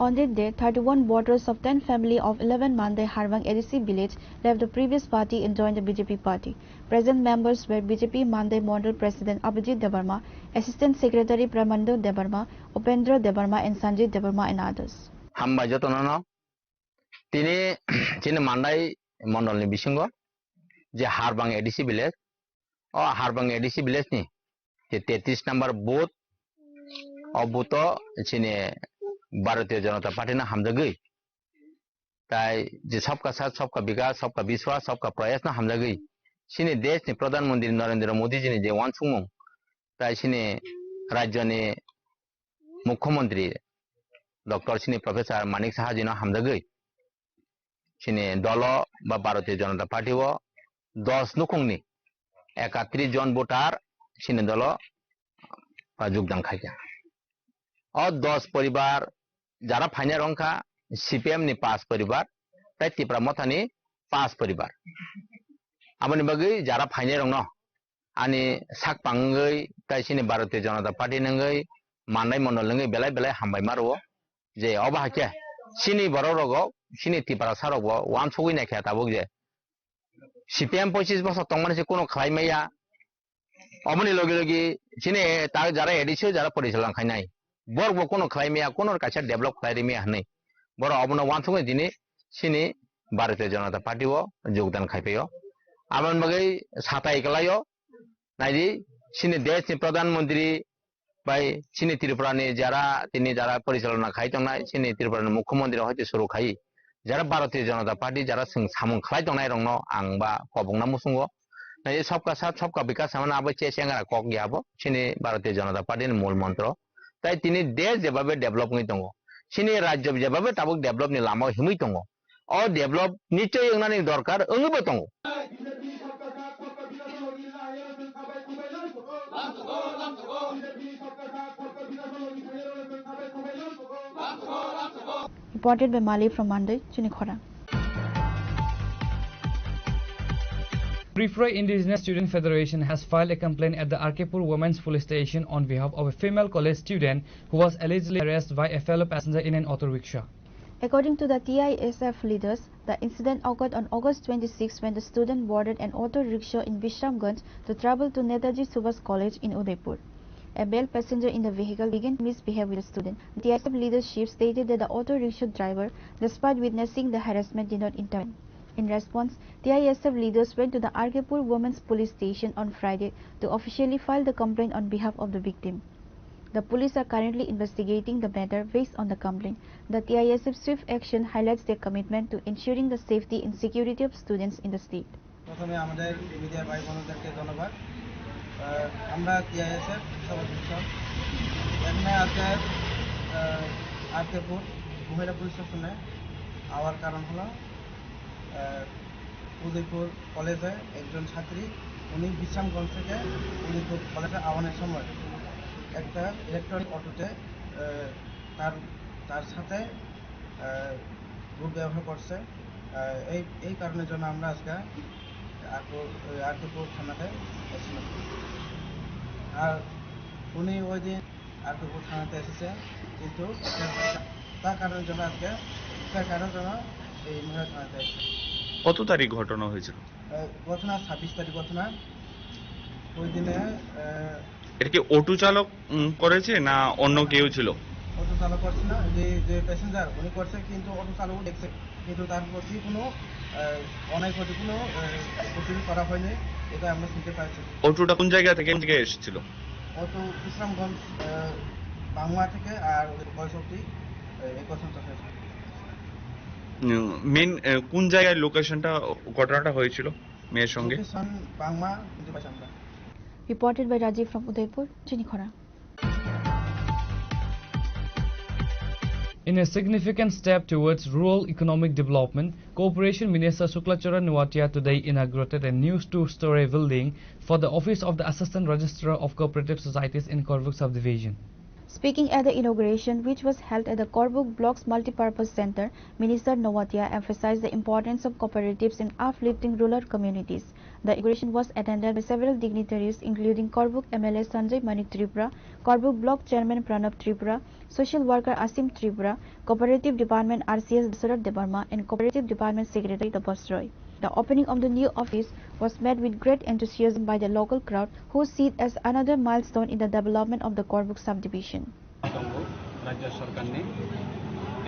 On that day, 31 voters of 10 family of 11 Mandai Harbang ADC village left the previous party and joined the BJP party. Present members were BJP Mandai Model President Abhijit Debarma, Assistant Secretary Pramando Debarma, Upendra Debarma and Sanjay Debarma and others. Hamba jotonono tini chini Mandai Mondol ni bisingo je Harbang ADC village o Harbang ADC village ni je 33 number booth অবুতো চিনে ভারতীয় জনতা party না হামজাগই তাই যে সবকা সাথ সবকা বিকাশ সবকা বিশ্বাস সবকা প্রয়াস না হামজাগই সিনে দেশ ni প্রধানমন্ত্রী নরেন্দ্র মোদী জিনি যে ওয়ানসুমং তাই সিনে রাজ্যনি মুখ্যমন্ত্রী ডক্টর সিনে প্রফেসর মানিক সাহা জিনো হামজাগই সিনে দল বা ভারতীয় জনতা পার্টি ও 10 নুখংনি 31 জন ভোটার সিনে দল যোগদান খাইয়া और 10 परिवार যারা ফাইনাল রংখা সিপিএম নি 5 পরিবার তাই ত্রিপুরা মথানি 5 পরিবার আমনি বাগৈ যারা ফাইনাল রং আনি সাক পাঙ্গৈ তাই সিনি ভারতীয় জনতা পার্টি নঙ্গৈ মাননাই মন্ডল নঙ্গৈ বেলাই বেলাই হামবাই মারো যে অবাহাকে সিনি বড় রগ সিনি ত্রিপুরা সারগ ওয়ান সগৈ নাখা তাবক যে সিপিএম 25 বছর তংমানে কোনো খাইমাইয়া অমনি লগে লগে সিনি তার যারা এডিসিও যারা পরিচালনা খাইনাই বর্গ কোনো খাইমিয়া কোনো কাছে ডেভেলপ খাইরিমিয়া নেই বড় অবন ওয়ান সঙ্গে দিনে সিনি ভারতীয় জনতা পার্টিও যোগদান খাইপেয় আমন বাগৈ সাতা একলাইও নাইদি সিনি দেশনি প্রধানমন্ত্রী বাই সিনি ত্রিপুরানি যারা তিনি যারা পরিচালনা খাইতংনাই সিনি ত্রিপুরানি মুখ্যমন্ত্রী হয়তো শুরু খাই যারা ভারতীয় জনতা পার্টি যারা সামুং খাইতংনাই রং আং বা কবংনা মুসুঙ্গ নাইদি সবকা সাথ সবকা বিকাশ সামনে আবার চেসেঙ্গা কক গিয়াবো সিনি ভারতীয় জনতা পার্টির মূল মন্ত্র তাই তিনি দেশ যেভাবে ডেভেলপ হই দङ সিনি রাজ্য যেভাবে তাবক ডেভেলপ নি লামাও হিমই দङ o develop nichoi engnani dorkar engibo tongo Reported by Mali from Mandai, Chinikhora. Tripura Indigenous Student Federation has filed a complaint at the Arkepur Women's Police Station on behalf of a female college student who was allegedly harassed by a fellow passenger in an auto rickshaw. According to the TISF leaders, the incident occurred on August 26 when the student boarded an auto rickshaw in Bishramganj to travel to Netaji Subhas College in Udaipur. A male passenger in the vehicle began to misbehave with the student. The TISF leadership stated that the auto rickshaw driver, despite witnessing the harassment, did not intervene. In response, TISF leaders went to the Arkepur Women's Police Station on Friday to officially file the complaint on behalf of the victim. The police are currently investigating the matter based on the complaint. The TISF swift action highlights their commitment to ensuring the safety and security of students in the state. প্রথমে আমাদের media ভাই বোনদেরকে ধন্যবাদ। আমরা TISF সভাপতি এখানে আজকে আরকেপুর মহিলা পুলিশ স্টেশনে আওয়ার কারণ হলো উদয়পুর কলেজে একজন ছাত্রী উনি বিশ্রামগঞ্জ থেকে উদয়পুর কলেজে আওয়ানোর সময় একটা ইলেকট্রনিক অটোতে তার সাথে দুর্ব্যবহার করছে। এই কারণের জন্য আমরা আজকে আরকেপুর থানাতে এসেছিলাম। আর উনি ওই দিন আরকেপুর থানাতে এসেছে, কিন্তু তার কারণের জন্য আজকে এই মহিলা থানাতে এসেছে। কত তারিখ ঘটনা হয়েছিল? ঘটনা 26 তারিখ ঘটনা। ওই দিনে এটা কি অটো চালক করেছে না অন্য কেউ ছিল? অটো চালক করছে না, যে প্যাসেঞ্জার উনি করছে, কিন্তু অটো চালক দেখছে, কিন্তু তার প্রতি কোনো অনেক প্রতি কোনো প্রতিরোধ করা হয়নি, এটা আমরা শুনতে পাচ্ছি। অটোটা কোন জায়গা থেকে এসেছিল? অটো বিশ্রামগঞ্জ বাংলা থেকে আর বয়স অব্দি এই ঘটনাটা হয়েছে। মেন কোন জায়গায় লোকেশনটা ঘটনাটা হয়েছিল মেয়ের সঙ্গে? বাংলা কিন্তু পাইছি আমরা। Reported by Rajiv from Udaipur, Chinikhora. In a significant step towards rural economic development, Cooperation Minister Suklacharan Nuwatia today inaugurated a new two-story building for the Office of the Assistant Registrar of Cooperative Societies in Korbuk Subdivision. Speaking at the inauguration, which was held at the Korbuk Blocks Multipurpose Center, Minister Nuwatia emphasized the importance of cooperatives in uplifting rural communities. The inauguration was attended by several dignitaries including Korbuk MLA Sanjay Manik Tripura, Korbuk Block Chairman Pranab Tripura, Social Worker Asim Tripura, Cooperative Department RCS Dasarat Debarma and Cooperative Department Secretary Tapas Roy. The opening of the new office was met with great enthusiasm by the local crowd, who see it as another milestone in the development of the Korbuk subdivision. রাজ্য সরকার নেই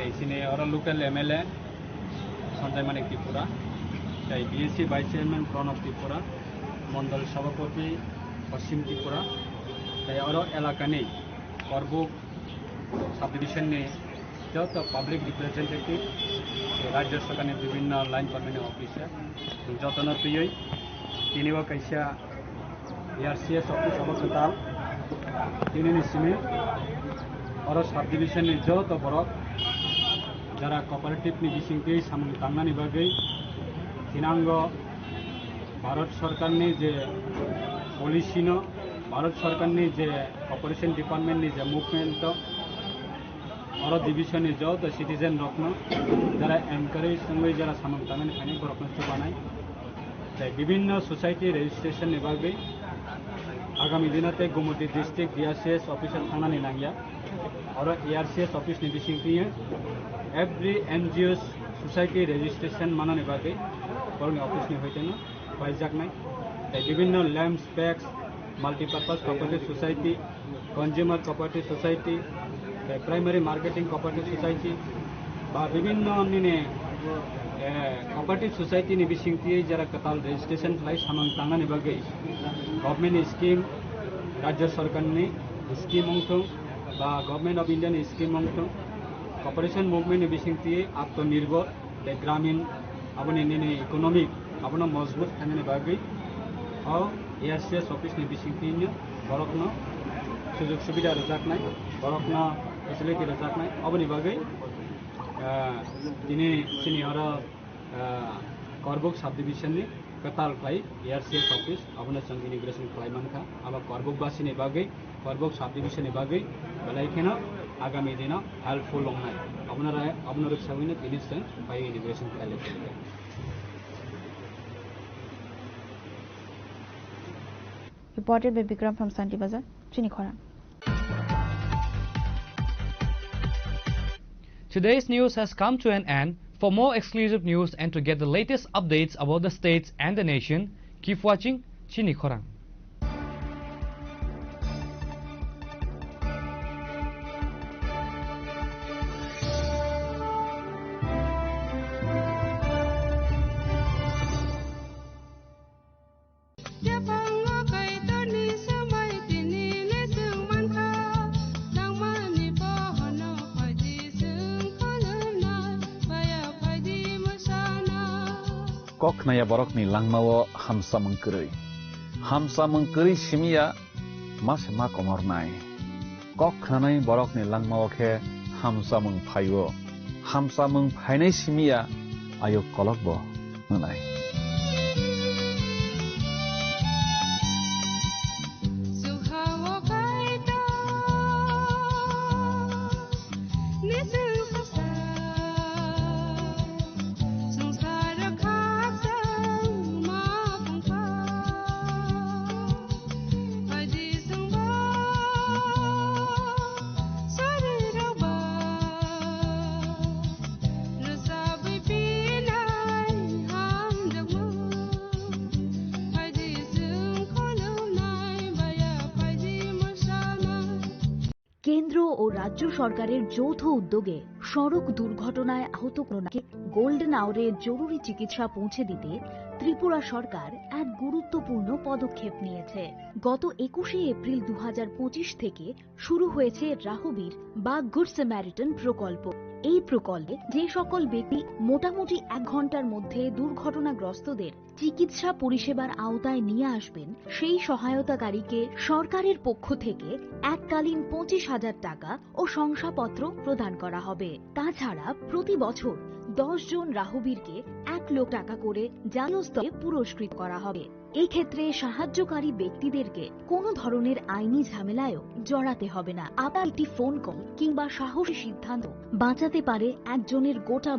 এইখানে ওরা local MLA Sanjay মানিক ত্রিপুরা, তাই BSc vice chairman Pranab Tripura, Mondal সভাপতি অসীম ত্রিপুরা, তাই ওরা এলাকা নেই করবুক সাবডিভিশন নেই যত পাবলিক রিপ্রেজেন্টেটিভ রাজ্য সরকারের বিভিন্ন লাইন পারমানেন্ট অফিসার যতন পেয়ে তিনিও কাইসা এআরসিএস অফিস অবস্থা তিনি নিশ্চিমে और सब डिविजन जो तो बरक जरा कोऑपरेटिव नि बिसिंगै सामने तांनानि बागै तिनांग भारत सरकार नि जे पॉलिसी न भारत सरकार नि जे कोऑपरेशन डिपार्टमेंट नि जे मूवमेंट और डिविजन नि जो तो सिटीजन रखन जरा एनकरेज संगे जरा सामने तांनानि फाइनेंस रखन से बानाय ताई विभिन्न सोसाइटी रेजिस्ट्रेशन नि बागै आगामी दिनते गुमटी डिस्ट्रिक्ट डीआरसीएस ऑफिसर थानानि नांगिया और एआरसीएस ऑफिस नि बिसिंगै एवरी एनजीओ सोसाइटी रेजिस्ट्रेशन मानानि बागै बरनि ऑफिस नि होइतेन बायजाकनाय ताई विभिन्न lamp specs multipurpose cooperative society consumer cooperative society primary marketing cooperative society बा विभिन्न निने कोऑपरेटिव सोसाइटी नि बिसिंगै जरा कताल रेजिस्ट्रेशन खालाय सामान तांनानि बागै गभर्नमेंट स्कीम राज्य सरकार नि स्कीम अंगथों बा गवर्नमेंट ऑफ इंडिया स्कीम अंगथों कॉर्पोरेशन मूवमेंट बिसिंगति आत्मनिर्भर ग्रामीण अपने निने इकोनॉमिक अपना मजबूत खाने बागै और एआरसीएस ऑफिस नि बिसिंगति बरकनो सुजुग सुविधा रजाकनाय बरकनो फेसिलिटी रजाकनाय अपनी बागै दिनै senior Korbuk subdivision ni Katal Klai ARCS office abuna sang immigration Klaiman kha aba Korbuk basi ni bagai Korbuk subdivision ni bagai balai khena agami dina helpful long hai abuna sawina instant by immigration election. Reported by Bikram from Santi Bazar, Chinikhora. Today's news has come to an end. For more exclusive news and to get the latest updates about the states and the nation, keep watching Chinikhora. Kok naya borok ni langmawo hamsa mengkeri simia mas ma komor nai kok nanai borok ni langmawo ke hamsa mengphainai simia ayo kolok bo nai কেন্দ্র ও রাজ্য সরকারের যৌথ উদ্যোগে সড়ক দুর্ঘটনায় আহত করোনাকে golden আওয়ারে জরুরি চিকিৎসা পৌঁছে দিতে ত্রিপুরা সরকার এক গুরুত্বপূর্ণ পদক্ষেপ নিয়েছে। গত 21শে এপ্রিল 2025 থেকে শুরু হয়েছে রাহবীর বা গুড স্যামারিটান প্রকল্প। এই প্রকল্পে যে সকল ব্যক্তি মোটামুটি 1 ঘন্টার মধ্যে দুর্ঘটনাগ্রস্তদের চিকিৎসা পরিষেবার আওতায় নিয়ে আসবেন, সেই সহায়তাকারীকে সরকারের পক্ষ থেকে এককালীন 25,000 টাকা ও শংসাপত্র প্রদান করা হবে। তাছাড়া প্রতি বছর 10 জন রাহবীরকে 1 লাখ টাকা করে জাতীয় স্তরে পুরস্কৃত করা হবে। এই ক্ষেত্রে সাহায্যকারী ব্যক্তিদেরকে কোনো ধরনের আইনি ঝামেলায়ও জড়াতে হবে না। আপনার একটি ফোন কল কিংবা সাহসী সিদ্ধান্ত বাঁচাতে পারে একজনের গোটা